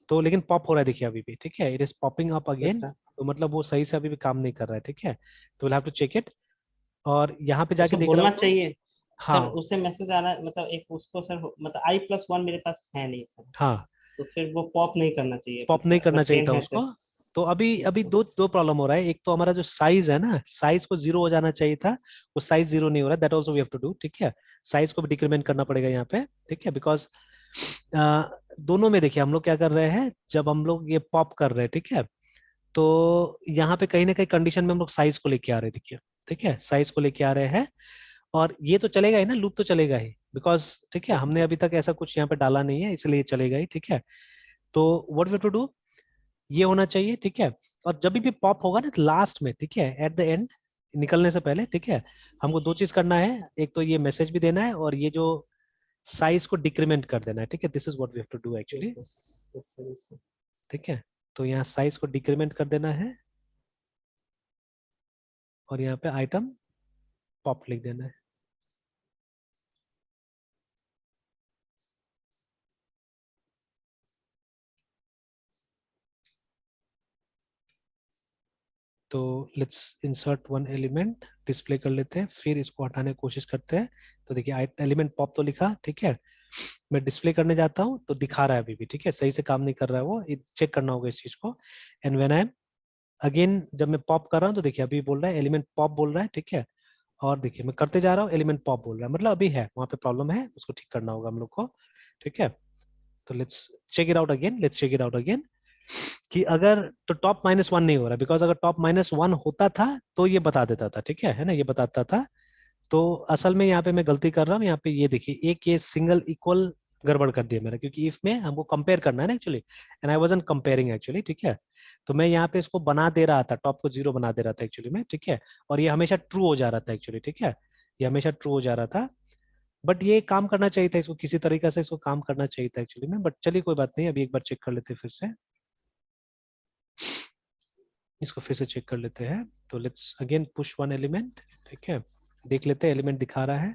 तो लेकिन पॉप हो रहा है देखिए अभी भी, ठीक है, it is popping up yes again, sir, तो मतलब वो सही से अभी भी काम नहीं कर रहा है, ठीक है, तो will have to check it. और यहाँ पे जाके उसे देख रहा बोलना हूँ तो चाहिए सर, हाँ, उसे मैसेज आना मतलब एक उसको सर, मतलब i+1 मेरे पास है नहीं सर, हाँ, तो फिर वो पॉप नहीं करना चाहिए पॉप पीछे नहीं अगर करना चाहिए 10 था है उसको, सर। तो अभी अभी दो दो प्रॉब्लम हो रहा है। एक तो हमारा जो साइज है ना, साइज को 0 हो जाना चाहिए था, वो साइज 0 नहीं हो रहा है, that also we have to do, ठीक है। साइज को भी डिक्रीमेंट करना पड़ेगा यहाँ पे, ठीक है, बिकॉज दोनों में देखिए हम लोग क्या कर रहे हैं, जब हम लोग ये पॉप कर रहे हैं, ठीक है, तो यहाँ पे कहीं ना कहीं कंडीशन में हम लोग साइज को लेके आ रहे हैं, देखिए, ठीक है, साइज को लेके आ रहे हैं, और ये तो चलेगा ही ना, लूप तो चलेगा ही, बिकॉज ठीक है, यस हमने अभी तक ऐसा कुछ यहाँ पे डाला नहीं है, इसलिए ये चलेगा ही, ठीक है। तो व्हाट वी टू डू, ये होना चाहिए, ठीक है। और जब भी पॉप होगा ना लास्ट में, ठीक है, एट द एंड, निकलने से पहले, ठीक है, हमको दो चीज करना है, एक तो ये मैसेज भी देना है, और ये जो साइज को डिक्रीमेंट कर देना है, ठीक है, this is what we have to do yes actually, sir, yes sir, yes sir. ठीक है। तो यहाँ साइज को डिक्रीमेंट कर देना है, और यहाँ पे आइटम पॉप लिख देना है। तो let's insert one element, display कर लेते हैं, फिर इसको हटाने की कोशिश करते हैं। तो देखिए एलिमेंट पॉप तो लिखा, ठीक है, मैं डिस्प्ले करने जाता हूँ तो दिखा रहा है अभी भी, ठीक है, सही से काम नहीं कर रहा है वो, चेक करना होगा इस चीज को। And when I am again, जब मैं पॉप कर रहा हूँ तो देखिए अभी बोल रहा है एलिमेंट पॉप बोल रहा है, ठीक है, और देखिए मैं करते जा रहा हूँ, एलिमेंट पॉप बोल रहा है, मतलब अभी है वहां पे प्रॉब्लम है, उसको ठीक करना होगा हम लोग को, ठीक है। तो let's check it out again, let's check it out again, कि अगर तो टॉप -1 नहीं हो रहा, बिकॉज अगर टॉप -1 होता था तो ये बता देता था, ठीक है ना, ये बताता था। तो असल में यहाँ पे मैं गलती कर रहा हूँ, यहाँ पे ये देखिए एक ये सिंगल इक्वल गड़बड़ कर दिया मेरा, क्योंकि इफ में हमको कंपेयर करना है ना actually, and I wasn't comparing actually, ठीक है। तो मैं यहाँ पे इसको बना दे रहा था, टॉप को 0 बना दे रहा था एक्चुअली में, ठीक है, और ये हमेशा ट्रू हो जा रहा था एक्चुअली, ठीक है, ये हमेशा ट्रू हो जा रहा था। बट ये काम करना चाहिए था, इसको किसी तरीके से इसको काम करना चाहिए था एक्चुअली में, बट चलिए कोई बात नहीं, अभी एक बार चेक कर लेते हैं फिर से, इसको फिर से चेक कर लेते हैं। तो let's again push one element, ठीक है, देख लेते हैं एलिमेंट दिखा रहा है,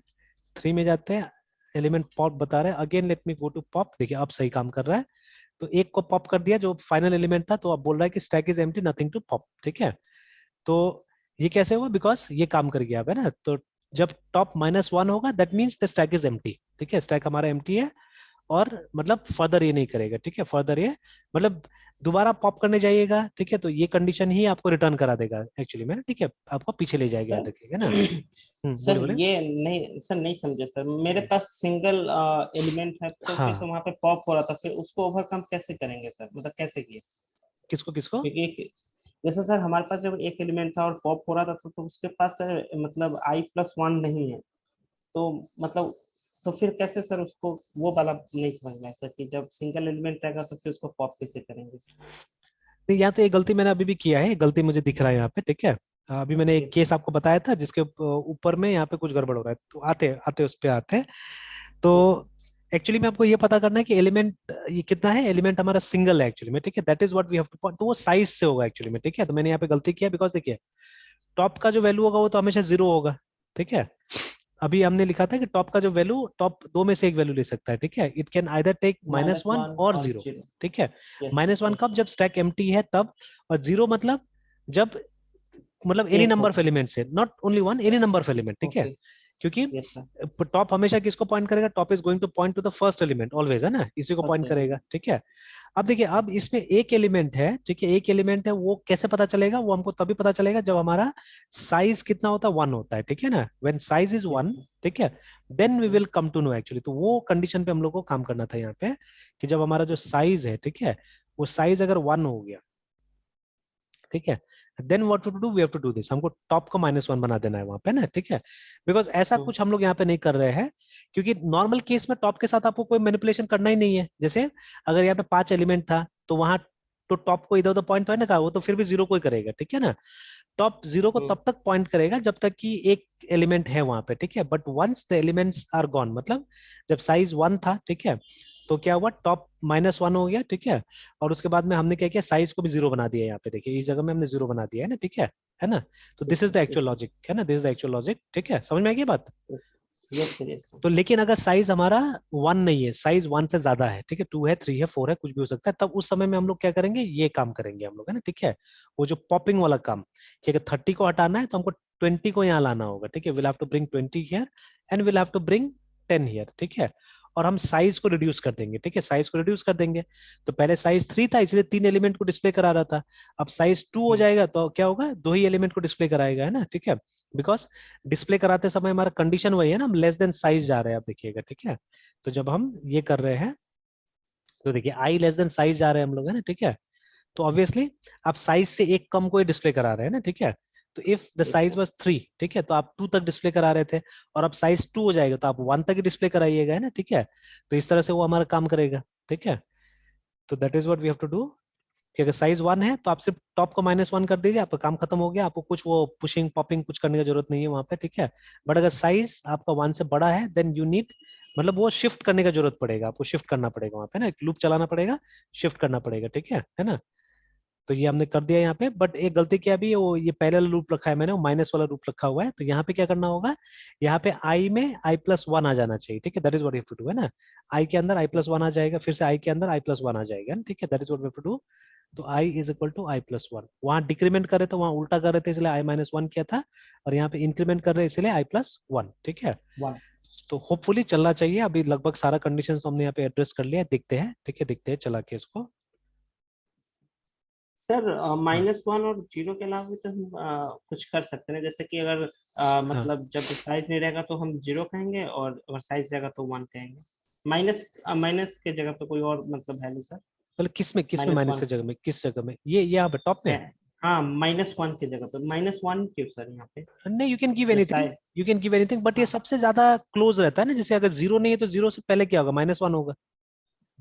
3 में जाते हैं, एलिमेंट पॉप बता रहा है, again let me go to pop, देखिए अब सही काम कर रहा है। तो एक को पॉप कर दिया जो फाइनल एलिमेंट था, तो अब बोल रहा है कि stack is empty, nothing to pop, ठीक है। तो ये कैसे हुआ, बिकॉज ये काम कर गया अब, है ना। तो जब टॉप -1 होगा that means the stack is empty, ठीक है, स्टैक हमारा एम्प्टी है, और मतलब फर्दर ये नहीं करेगा, ठीक है, फर्दर ये मतलब दोबारा पॉप करने जाइएगा, ठीक है, तो ये कंडीशन ही आपको रिटर्न करा देगा एक्चुअली में, ठीक है, आपको पीछे ले जाएगा, याद सर रखिएगा ना। सर बोले बोले। ये नहीं सर, नहीं समझे सर, मेरे पास सिंगल एलिमेंट है तो फिर से हाँ, वहां पे पॉप हो रहा था, फिर उसको ओवरकम कैसे करेंगे सर, मतलब कैसे किए? किसको किसको। क्योंकि जैसे सर हमारे पास जब एक एलिमेंट था और पॉप हो रहा था तो उसके पास सर मतलब i+1 नहीं है, तो मतलब तो फिर कैसे सर उसको, वो वाला नहीं समझ में आया सर कि जब सिंगल एलिमेंट रहेगा तो फिर उसको पॉप कैसे करेंगे? नहीं, यहाँ तो एक गलती मैंने अभी भी किया है, गलती मुझे दिख रहा है यहाँ पे, ठीक है। अभी मैंने एक यस केस सर, आपको बताया था जिसके ऊपर में यहाँ पे कुछ गड़बड़ हो रहा है, तो आते आते उस पे आते हैं। तो यस सर, एक्चुअली में आपको ये पता करना है कि एलिमेंट ये कितना है, एलिमेंट हमारा सिंगल है एक्चुअली में, ठीक है, that is what we have to, तो वो साइज से होगा एक्चुअली में, ठीक है। तो मैंने यहाँ पे गलती किया, बिकॉज देखिए टॉप का जो वैल्यू होगा वो तो हमेशा 0 होगा, ठीक है। अभी हमने लिखा था कि टॉप का जो वैल्यू, टॉप दो में से एक वैल्यू ले सकता है, ठीक है, इट कैन आइदर टेक -1 -1 और और 0, 0। ठीक है। यस सर, -1 यस कब, सर, जब स्टैक एम्प्टी है तब, और 0 मतलब जब एनी एक नंबर ऑफ होगा। एलिमेंट से, not only one, any number of element, ठीक है। ओके। क्योंकि यस सर, टॉप हमेशा किसको पॉइंट करेगा, top is going two point two the first element always, है ना, इसी को फर्स्ट पॉइंट करेगा, एलिमेंट। ठीक है। अब देखिए, अब यस सर, इसमें एक एलिमेंट है, ठीक है, एक एलिमेंट है, वो कैसे पता चलेगा, वो हमको तभी पता चलेगा जब हमारा साइज कितना होता है, 1 होता है, ठीक है ना, when size is yes 1, sir, ठीक है, yes then we sir, will come to no actually. तो वो कंडीशन पे हम लोग को काम करना था यहाँ पे, कि जब हमारा जो साइज है, ठीक है, वो साइज अगर 1 हो गया, ठीक है, then what to do, we have to do this, हमको टॉप को -1 बना देना है वहां पे ना, ठीक है। बिकॉज ऐसा हम्म, कुछ हम लोग यहाँ पे नहीं कर रहे हैं, क्योंकि नॉर्मल केस में टॉप के साथ आपको कोई मैनिपुलेशन करना ही नहीं है। जैसे अगर यहाँ पे 5 एलिमेंट था तो वहां तो टॉप को इधर उधर पॉइंट है ना का, वो तो फिर भी 0 को ही करेगा, ठीक है ना। टॉप 0 को हम्म, तब तक पॉइंट करेगा जब तक कि एक एलिमेंट है वहां पे, ठीक है, but once the elements are gone, मतलब जब साइज 1 था, ठीक है, तो क्या हुआ, टॉप -1 हो गया, ठीक है, और उसके बाद में हमने क्या किया, साइज को भी 0 बना दिया, यहाँ पे देखिए इस जगह में हमने 0 बना दिया है ना, ठीक है ना। तो this yes is the sir, actual yes sir, logic, है ना, this is the actual logic, ठीक है, समझ में आ गई बात। Yes yes sir, yes sir. तो लेकिन अगर साइज हमारा 1 नहीं है, साइज 1 से ज्यादा है, ठीक है, 2 है, 3 है, 4 है, कुछ भी हो सकता है, तब उस समय में हम लोग क्या करेंगे, ये काम करेंगे हम लोग, है ना, ठीक है। वो जो पॉपिंग वाला काम, कि अगर 30 को हटाना है तो हमको 20 को यहाँ लाना होगा, ठीक है, will have to bring 20 here, and will have to bring 10 here, ठीक है। और हम साइज को रिड्यूस कर देंगे, ठीक है, साइज को रिड्यूस कर देंगे। तो पहले साइज 3 था इसलिए 3 एलिमेंट को डिस्प्ले करा रहा था, अब साइज 2 हो जाएगा तो क्या होगा, 2 ही एलिमेंट को डिस्प्ले कराएगा, है ना, ठीक है, बिकॉज डिस्प्ले कराते समय हमारा कंडीशन वही है ना, हम लेस देन साइज जा रहे हैं, आप देखिएगा, ठीक है। तो जब हम ये कर रहे हैं तो देखिए आई लेस देन साइज जा रहे हैं हम लोग, है ना, ठीक है। तो ऑब्वियसली आप साइज से एक कम को ही डिस्प्ले करा रहे हैं ना, ठीक है। तो if the yes size sir. Was 3, ठीक है, तो आप 2 तक डिस्प्ले करा रहे थे, और अब साइज 2 हो जाएगा तो आप 1 तक ही डिस्प्ले कराइएगा, है ना, ठीक है। तो इस तरह से वो हमारा काम करेगा, ठीक है। तो that is what we have to do, कि अगर साइज 1 है तो आप सिर्फ टॉप को -1 कर दीजिए, आपका काम खत्म हो गया, आपको कुछ वो पुशिंग पॉपिंग कुछ करने की जरूरत नहीं है वहां पे, ठीक है। बट अगर साइज आपका 1 से बड़ा है देन यू नीड, मतलब वो शिफ्ट करने का जरूरत पड़ेगा, आपको शिफ्ट करना पड़ेगा वहां पे ना, एक लूप चलाना पड़ेगा, शिफ्ट करना पड़ेगा, ठीक है ना। तो ये हमने कर दिया यहाँ पे, बट एक गलती क्या भी है, वो ये पहले वाला लूप रखा है मैंने, वो माइनस वाला लूप रखा हुआ है, तो यहाँ पे क्या करना होगा, यहाँ पे आई में i+1 आ जाना चाहिए, ठीक है, that is what you have to do, है ना। आई के अंदर i+1 आ जाएगा, फिर से आई के अंदर i+1 आ जाएगा, ठीक है, that is what we have to do. तो i is equal to i+1, वहां डिक्रीमेंट कर रहे थे, वहां उल्टा कर रहे थे इसलिए i-1 किया था, और यहाँ पे इंक्रीमेंट कर रहे हैं इसलिए i+1, ठीक है। 1। तो होपफुली चलना चाहिए, अभी लगभग सारा कंडीशन तो हमने यहाँ पे एड्रेस कर लिया है, देखते हैं, ठीक है, देखते हैं चला के इसको। सर हाँ -1 और 0 के अलावा भी तो हम कुछ कर सकते हैं, जैसे कि अगर हाँ, मतलब जब साइज नहीं रहेगा तो हम 0 कहेंगे, और अगर साइज रहेगा तो 1 कहेंगे। माइनस माइनस के जगह पे कोई और मतलब वैल्यू सर। मतलब किस में माइनस -1 की जगह में, किस जगह में, ये यहाँ पे टॉप में। है। हाँ, -1 की जगह पे -1 क्यों सर यहाँ पे। नहीं, यू कैन गिव जब anything, size. You can give anything, but ये हाँ सबसे ज्यादा क्लोज रहता है ना, जैसे अगर जीरो नहीं है तो जीरो से पहले क्या होगा, -1 होगा,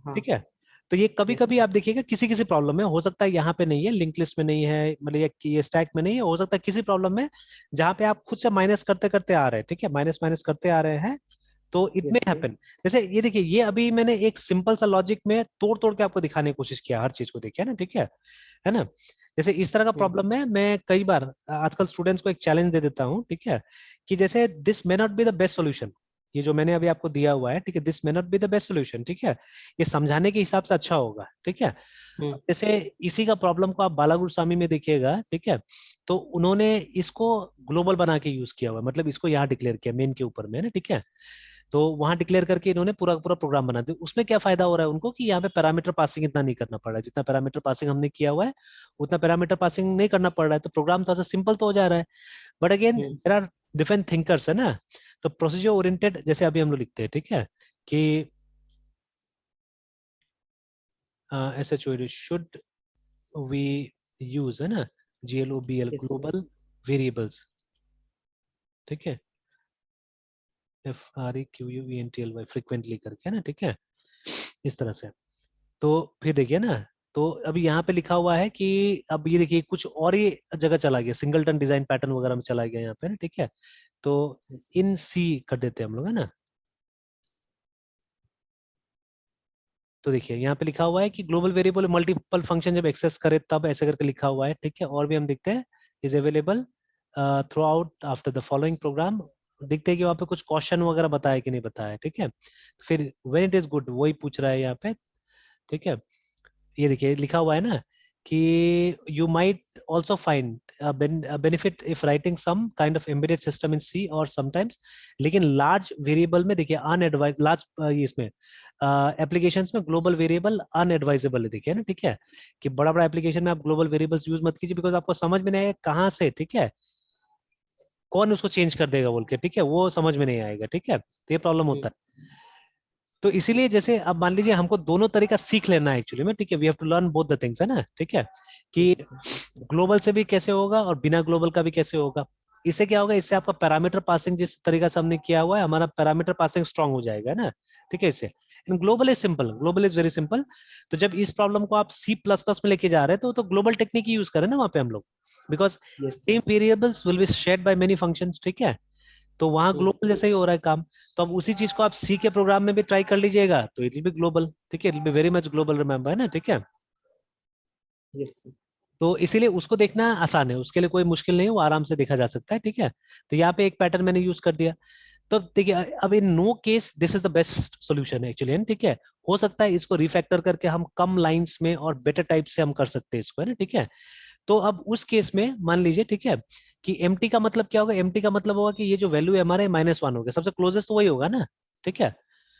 हाँ। ठीक है। तो ये कभी यस कभी सर। आप देखिएगा किसी किसी प्रॉब्लम में हो सकता है, यहाँ पे नहीं है, लिंक लिस्ट में नहीं है, मतलब ये स्टैक में नहीं है, हो सकता है किसी प्रॉब्लम में जहाँ पे आप खुद से माइनस करते करते आ रहे हैं, ठीक है, माइनस माइनस करते आ रहे हैं, तो it may yes sir. Happen. जैसे ये देखिए, ये अभी मैंने एक सिंपल सा लॉजिक में तोड़ तोड़ के आपको दिखाने की कोशिश किया, हर चीज को देखिए ना, ठीक है ना। जैसे इस तरह का हम्म। प्रॉब्लम है, मैं कई बार आजकल स्टूडेंट्स को एक चैलेंज दे देता हूँ, ठीक है, कि जैसे this may not be the best solution, ये जो मैंने अभी आपको दिया हुआ है, ठीक है, this may not be the best solution, ठीक है, ये समझाने के हिसाब से अच्छा होगा, ठीक है। हम्म। अब जैसे इसी का प्रॉब्लम को आप बालागुरु स्वामी में देखिएगा, ठीक है, तो उन्होंने इसको ग्लोबल बना के यूज किया हुआ है, मतलब इसको यहाँ डिक्लेयर किया मेन के ऊपर में ना, ठीक है। तो वहां डिक्लेयर करके इन्होंने पूरा पूरा प्रोग्राम बना दिया, उसमें क्या फायदा हो रहा है उनको, कि यहाँ पे पैरामीटर पासिंग इतना नहीं करना पड़ रहा है, जितना पैरामीटर पासिंग हमने किया हुआ है उतना पैरामीटर पासिंग नहीं करना पड़ रहा है, तो प्रोग्राम थोड़ा सा सिंपल तो हो जा रहा है। But again hmm. There are different thinkers, है ना। तो प्रोसीजर ओरिएंटेड जैसे अभी हम लोग लिखते हैं, ठीक है, कि SHOD शुड वी यूज, है ना, GLOBL yes sir. Global variables, ठीक है, FREQUENTLY फ्रिक्वेंटली करके, है ना, ठीक है, इस तरह से। तो फिर देखिए ना, तो अभी यहाँ पे लिखा हुआ है कि अब ये देखिए कुछ और ही जगह चला गया, सिंगलटन डिजाइन पैटर्न वगैरह में चला गया यहाँ पे ना, ठीक है। तो यस सर। इन सी कर देते हैं हम लोग, है ना। तो देखिए यहाँ पे लिखा हुआ है कि ग्लोबल वेरिएबल मल्टीपल फंक्शन जब एक्सेस करे तब ऐसे करके लिखा हुआ है, ठीक है। और भी हम देखते हैं, is available through out after the following programme, देखते हैं कि वहाँ पे कुछ क्वेश्चन वगैरह बताया कि नहीं बताया, ठीक है। फिर व्हेन इट इज गुड वही पूछ रहा है यहाँ पे, ठीक है। ये देखिए लिखा हुआ है ना, कि you might also find benefit if writing some kind of embedded system in C और समटाइम्स, लेकिन लार्ज वेरिएबल में देखिए अनएडवाइज, लार्ज इसमें एप्लीकेशंस में ग्लोबल वेरिएबल अनएडवाइजेबल है, देखिए ना, ठीक है, कि बड़ा बड़ा एप्लीकेशन में आप ग्लोबल वेरिएबल्स यूज मत कीजिए, बिकॉज आपको समझ में नहीं आएगा कहाँ से, ठीक है, कौन उसको चेंज कर देगा बोल के, ठीक है, वो समझ में नहीं आएगा, ठीक है, तो ये प्रॉब्लम होता हम्म। है। तो इसीलिए जैसे अब मान लीजिए हमको दोनों तरीका सीख लेना है एक्चुअली में, ठीक है, we have to learn both the things, है ना, ठीक है, कि yes sir. Yes sir. Global से भी कैसे होगा और बिना ग्लोबल का भी कैसे होगा। इससे क्या होगा, इससे आपका पैरामीटर पासिंग जिस तरीका से हमने किया हुआ है, हमारा पैरामीटर पासिंग स्ट्रांग हो जाएगा, है ना, ठीक है। इससे global is simple, global is very simple. तो जब इस प्रॉब्लम को आप C++ में लेके जा रहे हैं तो ग्लोबल टेक्निक ही यूज करें ना वहाँ पे हम लोग, because yes same sir. Variables will be shared by many functions, ठीक है। तो वहां हम्म। ग्लोबल जैसे ही हो रहा है काम। तो अब उसी चीज को आप सी के प्रोग्राम में भी ट्राई कर लीजिएगा तो इट विल बी ग्लोबल, ठीक है, it will be very much global, remember, है ना, ठीक है। Yes sir. तो इसीलिए उसको देखना आसान है, उसके लिए कोई मुश्किल नहीं है, वो आराम से देखा जा सकता है, ठीक है। तो यहाँ पे एक पैटर्न मैंने यूज कर दिया। तो देखिए अब in no case this is the best solution actually, ठीक है। हो सकता है इसको रिफैक्टर करके हम कम लाइंस में और बेटर टाइप से हम कर सकते हैं इसको, है ना, ठीक है। तो अब उस केस में मान लीजिए, ठीक है, कि एम्प्टी का मतलब क्या होगा, एम्प्टी का मतलब होगा कि ये जो वैल्यू है हमारे -1 हो गया, सबसे क्लोजेस्ट तो वही होगा ना, ठीक है।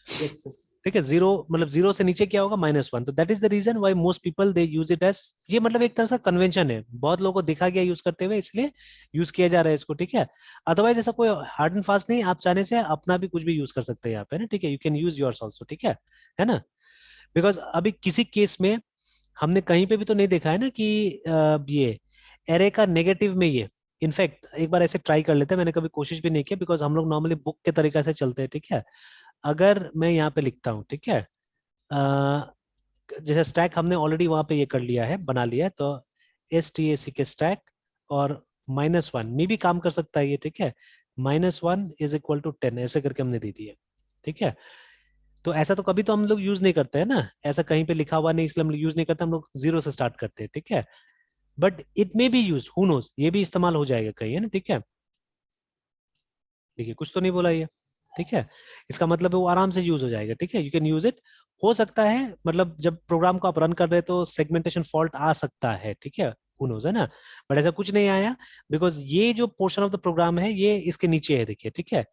Yes sir. ठीक है। जीरो मतलब जीरो से नीचे क्या होगा, -1। तो that is the reason why most people they use it as, ये मतलब एक तरह से कन्वेंशन है, बहुत लोगों को देखा गया यूज करते हुए, इसलिए यूज किया जा रहा है इसको, ठीक है। अदरवाइज ऐसा कोई हार्ड एंड फास्ट नहीं, आप चाहने से अपना भी कुछ भी यूज कर सकते हैं यहाँ पे ना, ठीक है। You can use yours also, ठीक है ना। बिकॉज अभी किसी केस में हमने कहीं पे भी तो नहीं देखा है ना कि ये एरे का नेगेटिव में ये, इनफैक्ट एक बार ऐसे ट्राई कर लेते हैं, मैंने कभी कोशिश भी नहीं की बिकॉज हम लोग नॉर्मली बुक के तरीका से चलते हैं, ठीक है। अगर मैं यहाँ पे लिखता हूँ, ठीक है, जैसे स्टैक हमने ऑलरेडी वहां पे ये कर लिया है, बना लिया है, तो STAC के स्टैक और -1 में भी काम कर सकता है ये, ठीक है। -1 इज इक्वल टू 10 ऐसे करके हमने दे दिया, ठीक है। तो ऐसा तो कभी तो हम लोग यूज नहीं करते हैं ना, ऐसा कहीं पे लिखा हुआ नहीं, इसलिए हम लोग यूज नहीं करते, हम लोग जीरो से स्टार्ट करते हैं, ठीक है। But it may be use, who knows, ये भी इस्तेमाल हो जाएगा कहीं, है ना, ठीक है। देखिए कुछ तो नहीं बोला ये, ठीक है। इसका मतलब है वो आराम से यूज हो जाएगा, ठीक है, यू कैन यूज इट। हो सकता है मतलब जब प्रोग्राम को आप रन कर रहे हैं तो सेगमेंटेशन फॉल्ट आ सकता है, ठीक है, हु नोस, है ना। बट ऐसा कुछ नहीं आया, बिकॉज ये जो पोर्शन ऑफ द प्रोग्राम है ये इसके नीचे है, देखिए, ठीक है।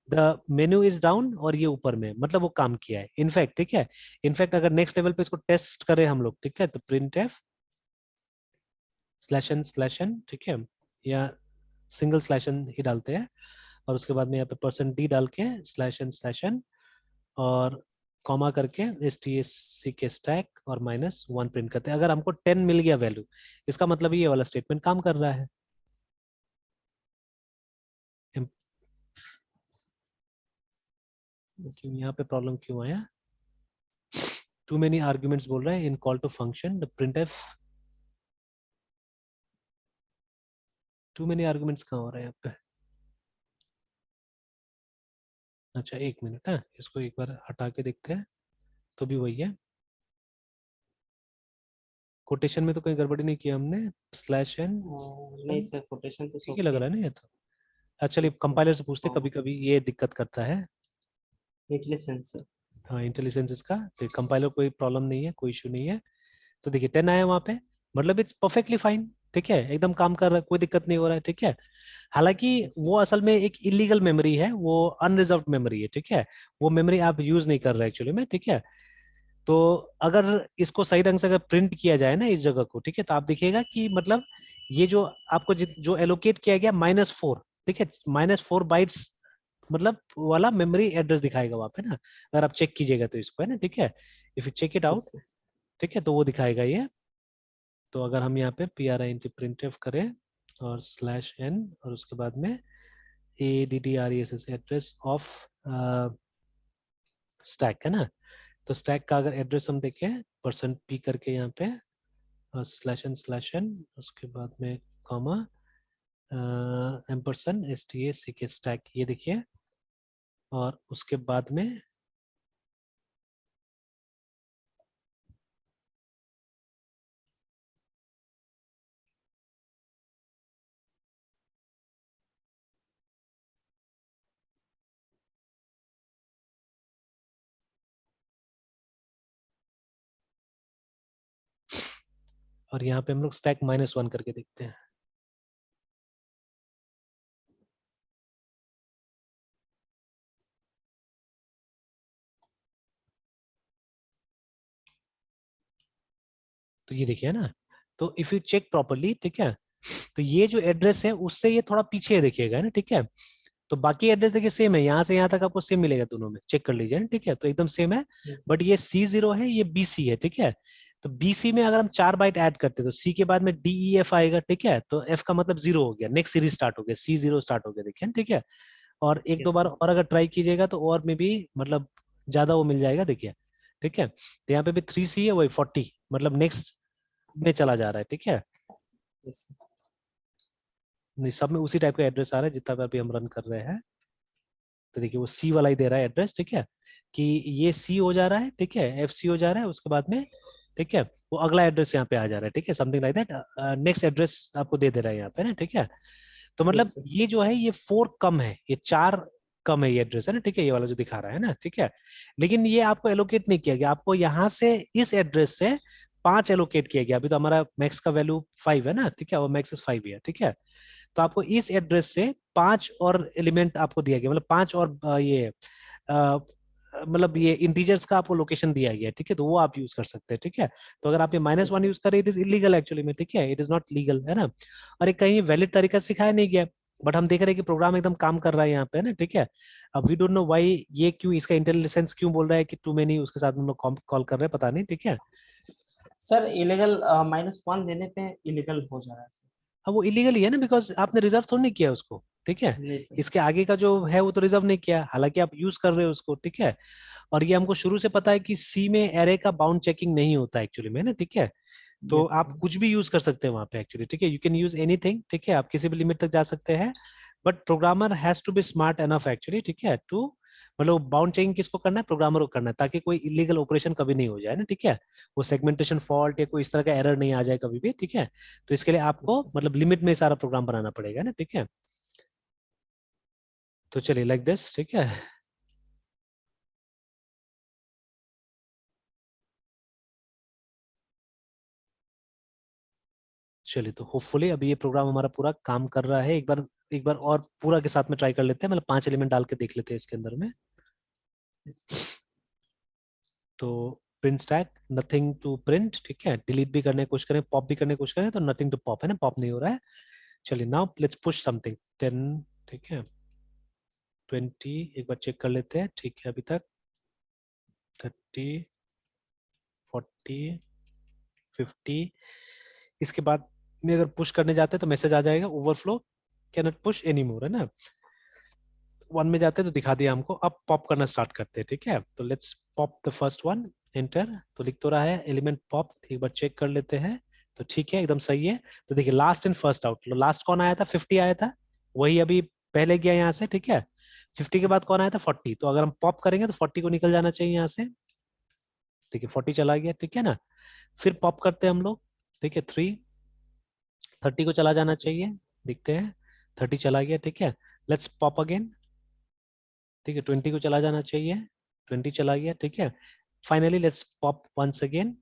द मेन्यू इज डाउन और ये ऊपर में, मतलब वो काम किया है इनफैक्ट, ठीक है। इनफैक्ट अगर नेक्स्ट लेवल पे इसको टेस्ट करें हम लोग, ठीक है, तो प्रिंट एफ /n, ठीक है, या सिंगल /n ही डालते हैं, और उसके बाद में यहाँ पे %d डाल के /n और कॉमा करके STAC के स्टैक और -1 प्रिंट करते हैं। अगर हमको 10 मिल गया वैल्यू, इसका मतलब ये वाला स्टेटमेंट काम कर रहा है। क्यों यहाँ पे प्रॉब्लम क्यों आया, टू मेनी आर्ग्यूमेंट्स बोल रहा है in call to function the printf, too many arguments कहाँ हो रहे हैं यहाँ पे। अच्छा एक मिनट है, इसको एक बार हटा के देखते हैं, तो भी वही है। कोटेशन में तो कोई गड़बड़ी नहीं किया हमने, /n, नहीं सर, कोटेशन तो ठीक सब ही लग ठीक रहा है है ना सर। ये तो। अच्छा चलिए यस सर। कंपाइलर से पूछते, हाँ, कभी कभी ये दिक्कत करता है। Intelligence sir. हाँ इंटेलिजेंस इसका, तो कंपाइलर कोई प्रॉब्लम नहीं है, कोई इशू नहीं है। तो देखिए 10 आया वहां पे, मतलब इट्स परफेक्टली फाइन, ठीक है, एकदम काम कर रहा है, कोई दिक्कत नहीं हो रहा है, ठीक है। हालांकि यस सर। वो असल में एक इलीगल मेमोरी है, वो अनरिजर्व्ड मेमोरी है, ठीक है। वो मेमोरी आप यूज नहीं कर रहे एक्चुअली में, ठीक है। तो अगर इसको सही ढंग से अगर प्रिंट किया जाए ना इस जगह को, ठीक है, तो आप देखिएगा कि मतलब ये जो आपको जो एलोकेट किया गया -4, ठीक है, -4 बाइट्स मतलब वाला मेमोरी एड्रेस दिखाएगा वहां पे ना, अगर आप चेक कीजिएगा तो इसको, है ना, ठीक है। If you check it yes out, sir. ठीक है, तो वो दिखाएगा ये। तो अगर हम यहाँ पे print करें और /n और उसके बाद में address एड्रेस ऑफ स्टैक, है ना। तो स्टैक का अगर एड्रेस हम देखें %p करके यहाँ पे और /n उसके बाद में कॉमा $STAC के स्टैक, ये देखिए, और उसके बाद में और यहाँ पे हम लोग स्टैक -1 करके देखते हैं। तो ये देखिए ना, तो इफ यू चेक प्रॉपरली, ठीक है, तो ये जो एड्रेस है उससे ये थोड़ा पीछे है, देखिएगा ना, ठीक है। तो बाकी एड्रेस देखिए सेम है, यहाँ से यहाँ तक आपको सेम मिलेगा दोनों में, चेक कर लीजिए ना, ठीक है, तो एकदम सेम है। बट ये C0 है, ये BC है, ठीक है। तो BC में अगर हम 4 बाइट ऐड करते हैं तो C के बाद में DEF आएगा, ठीक है, तो F का मतलब 0 हो गया, नेक्स्ट सीरीज स्टार्ट हो गया, C0 स्टार्ट हो गया, देखिए, ठीक है। और एक दो यस बार सर। और अगर ट्राई कीजिएगा तो और में भी मतलब ज्यादा वो मिल जाएगा, देखिए, ठीक है। तो यहाँ पे भी 3C है, वही 40, मतलब नेक्स्ट में चला जा रहा है, ठीक है। Yes sir. नहीं सब में उसी टाइप का एड्रेस आ रहा है जितना भी अभी हम रन कर रहे हैं। तो देखिए वो C वाला ही दे रहा है एड्रेस, ठीक है, कि ये C हो जा रहा है, ठीक है, FC हो जा रहा है, उसके बाद में, ठीक है, वो अगला एड्रेस यहाँ पे आ जा रहा है, ठीक है, something like that, next address आपको दे दे रहा है यहाँ पे ना, ठीक है। तो मतलब यस सर। ये जो है ये 4 कम है, ये 4 कम है ये एड्रेस, है ना, ठीक है, ये वाला जो दिखा रहा है ना, ठीक है। लेकिन ये आपको एलोकेट नहीं किया गया, आपको यहाँ से इस एड्रेस से 5 एलोकेट किया गया, अभी तो हमारा मैक्स का वैल्यू 5 है ना, ठीक है, और मैक्स इज 5 है, ठीक है। तो आपको इस एड्रेस से 5 और एलिमेंट आपको दिया गया, मतलब 5 और ये मतलब ये इंटीजर्स का आपको लोकेशन दिया गया है, ठीक है, तो वो आप यूज कर सकते हैं, ठीक है। तो अगर आप ये -1 यूज करें, इट इज इलीगल एक्चुअली में, ठीक है, इट इज नॉट लीगल, है ना। और एक कहीं वैलिड तरीका सिखाया नहीं गया, बट हम देख रहे हैं कि प्रोग्राम एकदम काम कर रहा है यहाँ पे, है ना, ठीक है। अब वी डोंट नो व्हाई, ये क्यों इसका इंटेलिजेंस क्यों बोल रहा है कि टू मेनी, उसके साथ हम लोग कॉल कर रहे हैं, पता नहीं, ठीक है। सर इलीगल -1 देने पे इलीगल हो जा रहा है सर। अब वो इलीगल ही है ना, बिकॉज आपने रिजर्व थोड़ी नहीं किया उसको, ठीक है। नहीं सर। इसके आगे का जो है वो तो रिजर्व नहीं किया, हालांकि आप यूज कर रहे हो उसको, ठीक है। और ये हमको शुरू से पता है कि सी में एरे का बाउंड चेकिंग नहीं होता एक्चुअली में ना, ठीक है। तो यस आप सर। कुछ भी यूज कर सकते हैं वहां पे एक्चुअली, ठीक है, यू कैन यूज एनीथिंग, ठीक है, आप किसी भी लिमिट तक जा सकते हैं। But programmer has to be smart enough actually, ठीक है, टू मतलब बाउंड चेकिंग किसको करना है, प्रोग्रामर को करना है, ताकि कोई इलीगल ऑपरेशन कभी नहीं हो जाए ना, ठीक है। वो सेगमेंटेशन फॉल्ट या कोई इस तरह का एरर नहीं आ जाए कभी भी, ठीक है। तो इसके लिए यस आपको सर। मतलब लिमिट में सारा प्रोग्राम बनाना पड़ेगा ना, ठीक है। तो चलिए लाइक दिस, ठीक है। चलिए, तो होपफुली अभी ये प्रोग्राम हमारा पूरा काम कर रहा है। एक बार और पूरा के साथ में ट्राई कर लेते हैं, मतलब 5 एलिमेंट डाल के देख लेते हैं इसके अंदर में। Yes sir. तो print stack nothing to print, ठीक है, डिलीट भी करने की कोशिश करें, पॉप भी करने की कोशिश करें, तो नथिंग टू पॉप है ना, पॉप नहीं हो रहा है। चलिए नाउ लेट्स पुश समथिंग 10, ठीक है, 20, एक बार चेक कर लेते हैं, ठीक है, अभी तक 30, 40, 50। इसके बाद में अगर पुश करने जाते हैं तो मैसेज आ जाएगा, overflow can not push any more, है ना। 1 में जाते हैं तो दिखा दिया हमको, अब पॉप करना स्टार्ट करते हैं, ठीक है। तो let's pop the first one, enter. तो लिख तो रहा है एलिमेंट पॉप, एक बार चेक कर लेते हैं। तो ठीक है, एकदम सही है। तो देखिए last in first out, last कौन आया था, 50 आया था, वही अभी पहले गया यहाँ से, ठीक है। 50 के बाद यस कौन आया था, 40, तो अगर हम पॉप करेंगे तो 40 को निकल जाना चाहिए यहाँ से, ठीक है, 40 चला गया, ठीक है ना। फिर पॉप करते हैं हम लोग, ठीक है, 3, 30 को चला जाना चाहिए, देखते हैं, 30 चला गया, ठीक है। लेट्स पॉप अगेन, ठीक है, 20 को चला जाना चाहिए, 20 चला गया, ठीक है। Finally let's pop once again,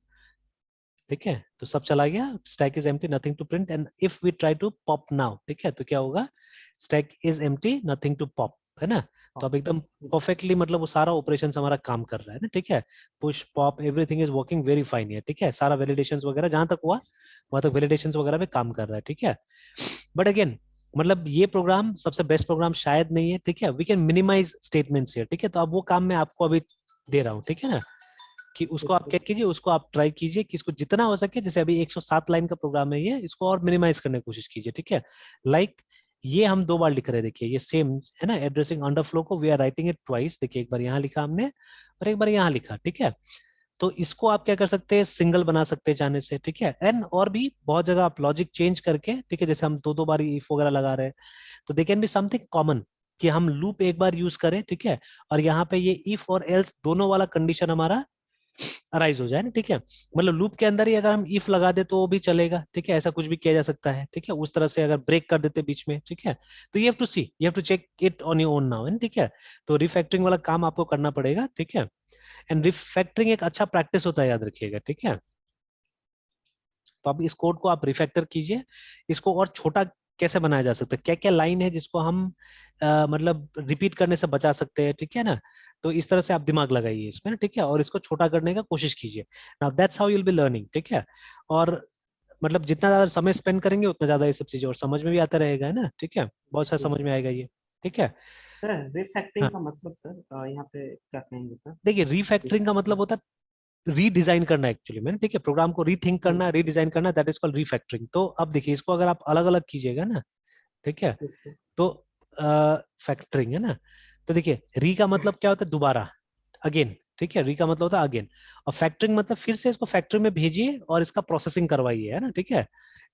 ठीक है, तो सब चला गया, stack is empty, nothing to print, and if we try to pop now, ठीक है, तो क्या होगा, stack is empty, nothing to pop, है ना। तो अब एकदम यस सर। परफेक्टली मतलब वो सारा ऑपरेशन हमारा काम कर रहा है ना, ठीक है। Push pop everything is working very fine है, ठीक है, सारा वैलिडेशंस वगैरह जहां तक हुआ वहां तक वैलिडेशंस वगैरह पे काम कर रहा है, ठीक है। बट अगेन मतलब ये प्रोग्राम सबसे बेस्ट प्रोग्राम शायद नहीं है, ठीक है, we can minimise statements here, ठीक है। तो अब वो काम मैं आपको अभी दे रहा हूँ, ठीक है ना, कि उसको यस आप सर। क्या कीजिए, उसको आप ट्राई कीजिए कि इसको जितना हो सके, जैसे अभी 107 लाइन का प्रोग्राम है ये, इसको और मिनिमाइज करने की कोशिश कीजिए, ठीक है। लाइक ये हम 2 बार लिख रहे हैं, देखिए ये सेम है ना, एड्रेसिंग अंडरफ्लो को we are writing it twice, देखिए एक बार यहाँ लिखा हमने और एक बार यहाँ लिखा, ठीक है। तो इसको आप क्या कर सकते हैं, सिंगल बना सकते हैं चाहने से, ठीक है। एंड और भी बहुत जगह आप लॉजिक चेंज करके, ठीक है, जैसे हम 2 2 बार इफ वगैरह लगा रहे हैं, तो they can be something common, कि हम लूप एक बार यूज करें, ठीक है, और यहाँ पे ये इफ और एल्स दोनों वाला कंडीशन हमारा अराइज हो जाए ना, ठीक है। मतलब लूप के अंदर ही अगर हम इफ लगा दे तो वो भी चलेगा, ठीक है, ऐसा कुछ भी किया जा सकता है, ठीक है, उस तरह से अगर ब्रेक कर देते बीच में, ठीक है। तो you have to see, you have to check it on your own now, ठीक है। तो रिफैक्टरिंग वाला काम आपको करना पड़ेगा, ठीक है। एंड रिफैक्टरिंग एक अच्छा प्रैक्टिस होता है, याद रखिएगा, ठीक है। तो अब इस कोड को आप रिफैक्टर कीजिए, इसको और छोटा कैसे बनाया जा सकता है, क्या क्या लाइन है जिसको हम मतलब रिपीट करने से बचा सकते हैं, ठीक है ना। तो इस तरह से आप दिमाग लगाइए इसमें, ठीक है, और इसको छोटा करने का कोशिश कीजिए। Now that's how you will be learning, ठीक है। और मतलब जितना ज्यादा समय स्पेंड करेंगे उतना ज्यादा ये सब चीजें और समझ में भी आता रहेगा, है ना, ठीक है, बहुत सारा यस समझ में सर। आएगा ये, ठीक है। सर रिफैक्टिंग हाँ, का मतलब सर यहाँ पे क्या कहेंगे सर? देखिए रिफैक्टरिंग का मतलब होता है रीडिजाइन करना एक्चुअली में, ठीक है, प्रोग्राम को रीथिंक करना, रीडिजाइन करना, दैट इज कॉल्ड रिफैक्टरिंग। तो अब देखिए इसको अगर आप अलग अलग कीजिएगा ना, ठीक है, यस सर। तो फैक्टरिंग है ना। तो देखिए री का मतलब क्या होता है, दोबारा, अगेन, ठीक है, री का मतलब होता है अगेन। और फैक्टरिंग मतलब फिर से इसको फैक्ट्री में भेजिए और इसका प्रोसेसिंग करवाइए, है ना, ठीक है।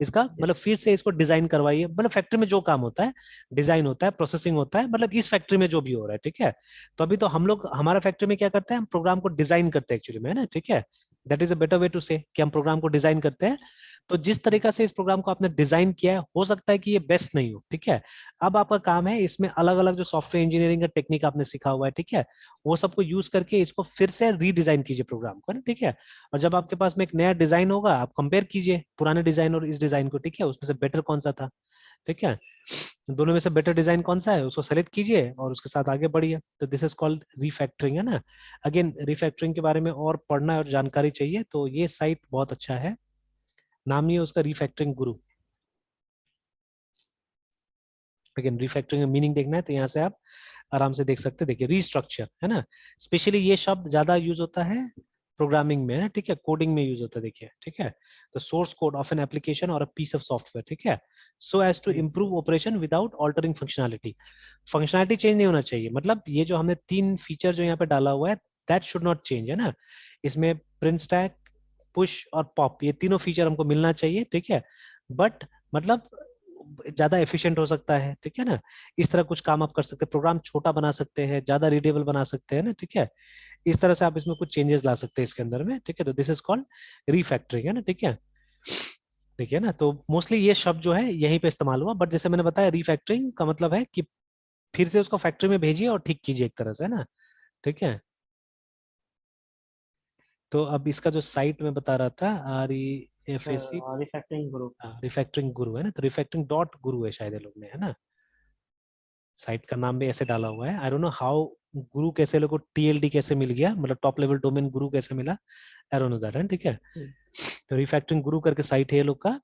इसका मतलब यस फिर से इसको डिजाइन करवाइए, मतलब फैक्ट्री में जो काम होता है, डिजाइन होता है, प्रोसेसिंग होता है, मतलब इस फैक्ट्री में जो भी हो रहा है, ठीक है। तो अभी तो हम लोग हमारा फैक्ट्री में क्या करते हैं, हम प्रोग्राम को डिजाइन करते हैं एक्चुअली में, है ना, ठीक है। That is a better way to say कि हम प्रोग्राम को डिजाइन करते हैं। तो जिस तरीका से इस प्रोग्राम को आपने डिजाइन किया है, हो सकता है कि ये बेस्ट नहीं हो, ठीक है। अब आपका काम है इसमें अलग अलग जो सॉफ्टवेयर इंजीनियरिंग का टेक्निक आपने सीखा हुआ है, ठीक है, वो सबको यूज करके इसको फिर से रीडिजाइन कीजिए प्रोग्राम को ना, ठीक है। और जब आपके पास में एक नया डिजाइन होगा, आप कंपेयर कीजिए पुराने डिजाइन और इस डिजाइन को, ठीक है, उसमें से बेटर कौन सा था, ठीक है। दोनों में से बेटर डिजाइन कौन सा है उसको सेलेक्ट कीजिए और उसके साथ आगे बढ़िए। तो दिस इज कॉल्ड रीफैक्टरिंग, है ना। अगेन रीफैक्टरिंग के बारे में और पढ़ना और जानकारी चाहिए तो ये साइट बहुत अच्छा है, नाम ही है उसका रीफैक्टरिंग गुरु। अगेन रीफैक्टरिंग का मीनिंग देखना है तो यहाँ से आप आराम से देख सकते हैं। देखिए रीस्ट्रक्चर, है ना, स्पेशली ये शब्द ज्यादा यूज होता है प्रोग्रामिंग में, है ठीक है, कोडिंग में यूज होता है। देखिए ठीक है, तो source code of an application और अ पीस ऑफ सॉफ्टवेयर, ठीक है, so as to yes sir. Improve operation without altering functionality. Functionality change नहीं होना चाहिए, मतलब ये जो हमने 3 फीचर जो यहाँ पे डाला हुआ है दैट शुड नॉट चेंज, है ना। इसमें प्रिंट स्टैक, पुश और पॉप, ये तीनों फीचर हमको मिलना चाहिए, ठीक है, बट मतलब ज्यादा एफिशिएंट हो सकता है, ठीक है ना। इस तरह कुछ काम आप कर सकते हैं, प्रोग्राम छोटा बना सकते हैं, ज्यादा रीडेबल बना सकते हैं ना, ठीक है। इस तरह से आप इसमें कुछ चेंजेस ला सकते हैं इसके अंदर में, ठीक है। तो दिस इज कॉल्ड रीफैक्टरिंग, है ना, ठीक है। देखिए ना, तो मोस्टली ये शब्द जो है यहीं पे इस्तेमाल हुआ, बट जैसे मैंने बताया रीफैक्टरिंग का मतलब है कि फिर से उसको फैक्ट्री में भेजिए और ठीक कीजिए एक तरह से, है ना, ठीक है। तो अब इसका जो साइट में बता रहा था REFAC, रिफैक्टरिंग ग्रुप. रिफैक्टरिंग गुरु, है ना, तो रिफैक्टरिंग डॉट गुरु है शायद ये लोग ने, है ना। साइट का नाम भी ऐसे डाला हुआ है। आई डोंट नो हाउ गुरु कैसे लोगों को TLD कैसे मिल गया, मतलब टॉप लेवल डोमेन गुरु कैसे मिला, आई डोंट नो दैट, है ठीक है। तो रिफैक्टरिंग गुरु करके साइट है ये लोग का,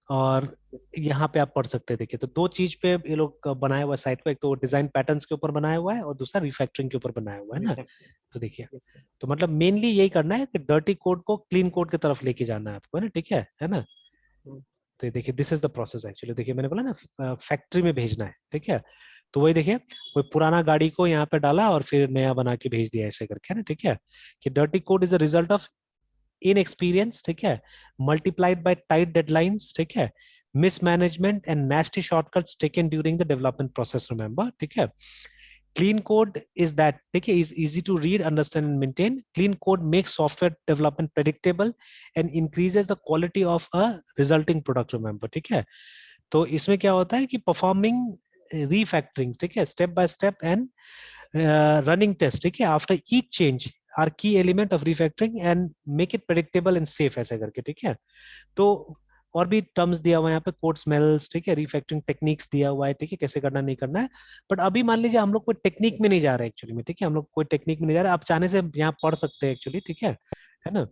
और यहाँ पे आप पढ़ सकते हैं। देखिए तो 2 चीज पे ये लोग बनाया हुआ है साइट को, एक तो डिजाइन पैटर्न्स के ऊपर बनाया हुआ है और दूसरा रिफैक्टरिंग के ऊपर बनाया हुआ है ना। रिफैक्टरिंग. तो देखिए, yes sir. तो मतलब मेनली यही करना है कि डर्टी कोड को क्लीन कोड की तरफ लेके जाना है आपको, है ना, ठीक है ना। हम्म. तो देखिए this is the process actually. देखिए मैंने बोला ना फैक्ट्री में भेजना है, ठीक है। तो वही देखिए, कोई पुराना गाड़ी को यहाँ पे डाला और फिर नया बना के भेज दिया ऐसे करके, है ना, ठीक है। कि dirty code is a result of inexperience, ठीक है, multiplied by tight deadlines, ठीक है, mismanagement and nasty shortcuts taken during the development process, remember, ठीक है। clean code is that, ठीक है, is easy to read, understand and maintain. Clean code makes software development predictable and increases the quality of a resulting product, remember, ठीक है। तो इसमें क्या होता है कि performing refactoring, ठीक है, step by step and running test, ठीक है, आफ्टर ईच चेंज आर की element of refactoring and make it predictable and safe, ऐसे करके, ठीक है। तो और भी टर्म्स दिया हुआ है यहाँ पे, कोड स्मेल्स, ठीक है, रिफैक्टरिंग टेक्निक्स दिया हुआ है, ठीक है, कैसे करना नहीं करना है। बट अभी मान लीजिए हम लोग कोई टेक्निक में नहीं जा रहे एक्चुअली में, ठीक है, हम लोग कोई टेक्निक में नहीं जा रहे, आप चाहने से यहाँ पढ़ सकते हैं एक्चुअली, ठीक है ना।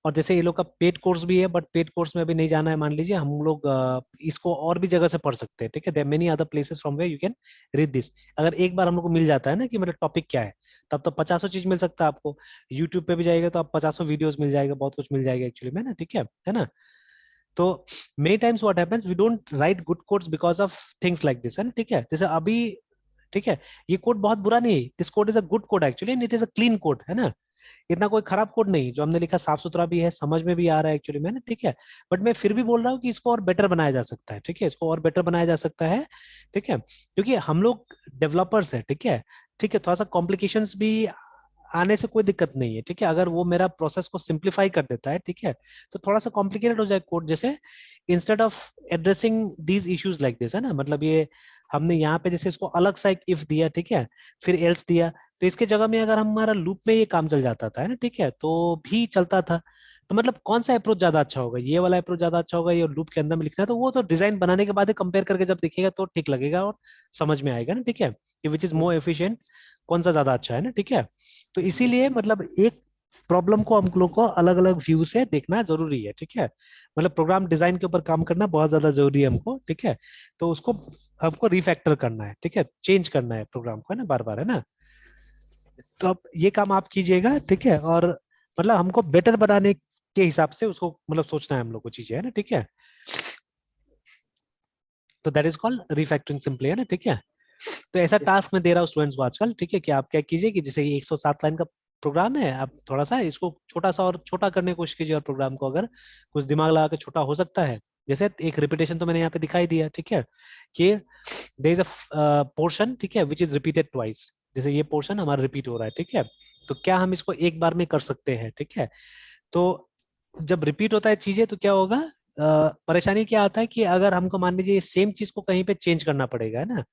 और जैसे ये लोग का पेड कोर्स भी है, बट पेड कोर्स में अभी नहीं जाना है, मान लीजिए हम लोग इसको और भी जगह से पढ़ सकते हैं, ठीक है। There many other places from where you can read this. अगर एक बार हम लोग को मिल जाता है ना कि मतलब टॉपिक क्या है, तब तो 50 चीज मिल सकता है आपको। यूट्यूब पे भी जाएगा तो आप 50 वीडियोस मिल जाएगा, बहुत कुछ मिल जाएगा एक्चुअली में ना, ठीक है ना। तो many times what happens, we don't write good codes because of things like this, है ना, ठीक है। जैसे अभी, ठीक है, ये कोड बहुत बुरा नहीं है, this code is a good code actually and it is a clean code, है ना। इतना कोई खराब कोड नहीं, जो हमने लिखा साफ सुथरा भी है, समझ में भी आ रहा है एक्चुअली में ना, ठीक है। बट मैं फिर भी बोल रहा हूँ कि इसको और बेटर बनाया जा सकता है, ठीक है, इसको और बेटर बनाया जा सकता है, ठीक है, क्योंकि हम लोग डेवलपर्स है, ठीक है, ठीक है, थोड़ा सा कॉम्प्लिकेशंस भी आने से कोई दिक्कत नहीं है, ठीक है। अगर वो मेरा प्रोसेस को सिंप्लीफाई कर देता है, ठीक है, तो थोड़ा सा कॉम्प्लिकेटेड हो जाए कोड, जैसे instead of addressing these issues like this, है ना, मतलब ये हमने yes यहाँ sir. पे जैसे इसको अलग सा एक इफ दिया, ठीक है, फिर एल्स दिया, तो इसके जगह में अगर हमारा लूप में ये काम चल जाता था, है ना, ठीक है, तो भी चलता था। तो मतलब कौन सा अप्रोच ज्यादा अच्छा होगा, ये वाला अप्रोच ज्यादा अच्छा होगा, ये लूप के अंदर में लिखना है, तो वो तो डिजाइन बनाने के बाद कंपेयर करके जब देखिएगा तो ठीक लगेगा और समझ में आएगा ना, ठीक है, कि विच इज मोर एफिशिएंट, कौन सा ज्यादा अच्छा है ना, ठीक है। तो yes इसीलिए sir. मतलब एक प्रॉब्लम को हम लोग को अलग अलग व्यू से देखना जरूरी है, ठीक है। मतलब प्रोग्राम डिजाइन के ऊपर काम करना बहुत ज्यादा जरूरी है हमको, ठीक है। तो उसको हमको रिफैक्टर करना है, ठीक है, चेंज करना है प्रोग्राम को, है ना, बार बार, है ना। yes तो अब ये काम आप कीजिएगा, ठीक है, और मतलब हमको बेटर बनाने के हिसाब से उसको मतलब सोचना है हम लोग को चीजें, है ना, ठीक है। तो that is called refactoring simply, है ना, ठीक है। तो ऐसा yes टास्क मैं दे रहा हूँ स्टूडेंट्स को आजकल, ठीक है, कि आप क्या कीजिए कि जैसे 107 लाइन का प्रोग्राम है, आप थोड़ा सा इसको छोटा सा और छोटा करने की कोशिश कीजिए, और प्रोग्राम को अगर कुछ दिमाग लगा के छोटा हो सकता है, जैसे एक रिपीटेशन तो मैंने यहाँ पे दिखाई दिया, ठीक है, कि देयर इज अ पोर्शन, ठीक है, विच इज रिपीटेड ट्वाइस, जैसे ये पोर्शन हमारा रिपीट हो रहा है, ठीक है। तो क्या हम इसको एक बार में कर सकते हैं, ठीक है। तो जब रिपीट होता है चीजें तो क्या होगा, परेशानी क्या आता है कि अगर हमको मान लीजिए सेम चीज को कहीं पे चेंज करना पड़ेगा, है ना।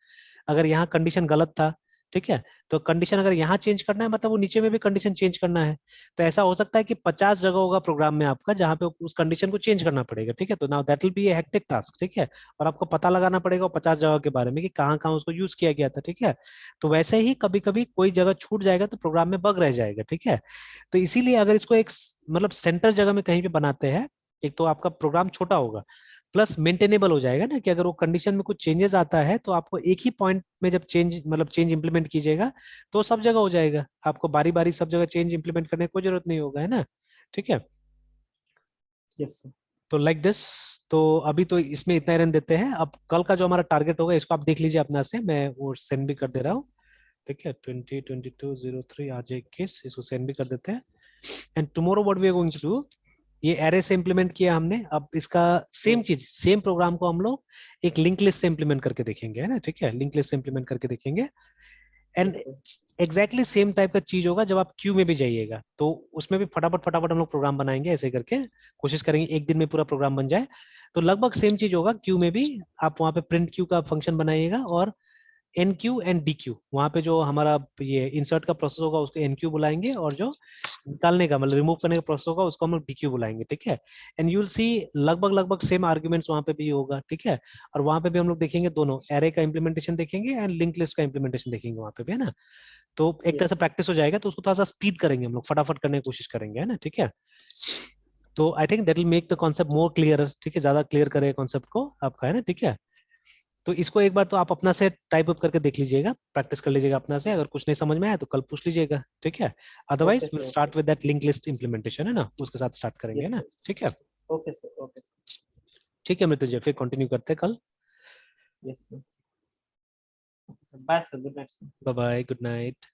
अगर यहाँ कंडीशन गलत था, ठीक है। तो कंडीशन अगर यहाँ चेंज करना है मतलब वो नीचे में भी कंडीशन चेंज करना है। तो ऐसा हो सकता है कि 50 जगह होगा प्रोग्राम में आपका जहाँ पे उस कंडीशन को चेंज करना पड़ेगा, ठीक है। तो now that will be A hectic task, ठीक है। और आपको पता लगाना पड़ेगा 50 जगह के बारे में कि कहाँ कहाँ उसको यूज किया गया था, ठीक है। तो वैसे ही कभी कभी कोई जगह छूट जाएगा तो प्रोग्राम में बग रह जाएगा, ठीक है। तो इसीलिए अगर इसको एक मतलब सेंटर जगह में कहीं पे बनाते हैं, एक तो आपका प्रोग्राम छोटा होगा, प्लस मेंटेनेबल हो जाएगा ना, कि अगर वो कंडीशन में कुछ चेंजेस आता है तो आपको एक ही पॉइंट में जब चेंज इंप्लीमेंट कीजिएगा तो सब जगह हो जाएगा, आपको बारी बारी सब जगह चेंज इंप्लीमेंट करने की कोई जरूरत नहीं होगा, है ना, ठीक है। Yes sir. तो लाइक दिस। तो अभी तो इसमें इतना ही रन देते हैं। अब कल का जो हमारा टारगेट होगा इसको आप देख लीजिए अपना से, मैं वो सेंड भी कर दे रहा हूँ, ठीक है। 202203 आज 21, इसको सेंड भी कर देते हैं। And tomorrow what we are going to do, ये एरे से इंप्लीमेंट किया हमने, अब इसका सेम चीज सेम प्रोग्राम को हम लोग एक लिंक लिस्ट से इंप्लीमेंट करके देखेंगे, है ना, ठीक है। लिंक लिस्ट से इंप्लीमेंट करके देखेंगे एंड एग्जैक्टली सेम टाइप का चीज होगा जब आप क्यू में भी जाइएगा, तो उसमें भी फटाफट फटाफट हम लोग प्रोग्राम बनाएंगे, ऐसे करके कोशिश करेंगे एक दिन में पूरा प्रोग्राम बन जाए। तो लगभग सेम चीज होगा क्यू में भी, आप वहाँ पे प्रिंट क्यू का फंक्शन बनाइएगा और enqueue and dequeue, वहां पे जो हमारा ये इंसर्ट का प्रोसेस होगा उसको एन क्यू बुलाएंगे, और जो निकालने का मतलब रिमूव करने का प्रोसेस होगा उसको हम लोग डी क्यू बुलाएंगे, ठीक है। एंड यू विल सी लगभग लगभग सेम आर्ग्यूमेंट्स वहां पे भी होगा, ठीक है। और वहां पे भी हम लोग देखेंगे दोनों एरे का इंप्लीमेंटेशन देखेंगे एंड लिंक लिस्ट का इंप्लीमेंटेशन देखेंगे वहां पे भी, है ना। तो एक तरह से प्रैक्टिस हो जाएगा, तो उसको थोड़ा सा स्पीड करेंगे हम लोग, फटाफट करने की कोशिश करेंगे, है ना, ठीक है। तो I think that will make the concept more clear, ठीक है, ज्यादा क्लियर करेगा कॉन्सेप्ट को आपका, है ना, ठीक है। तो इसको एक बार तो आप अपना से टाइप अप करके देख लीजिएगा, प्रैक्टिस कर लीजिएगा अपना से, अगर कुछ नहीं समझ में आया तो कल पूछ लीजिएगा, ठीक है। Okay otherwise will sir. Okay. Start with that link list implementation, है ना, उसके साथ स्टार्ट करेंगे, है यस ना, सर। ठीक है। Okay sir. ओके। ठीक है मृत्युंजय, फिर कंटिन्यू करते हैं कल। Yes sir. Bye sir, good night sir. Bye bye, good night.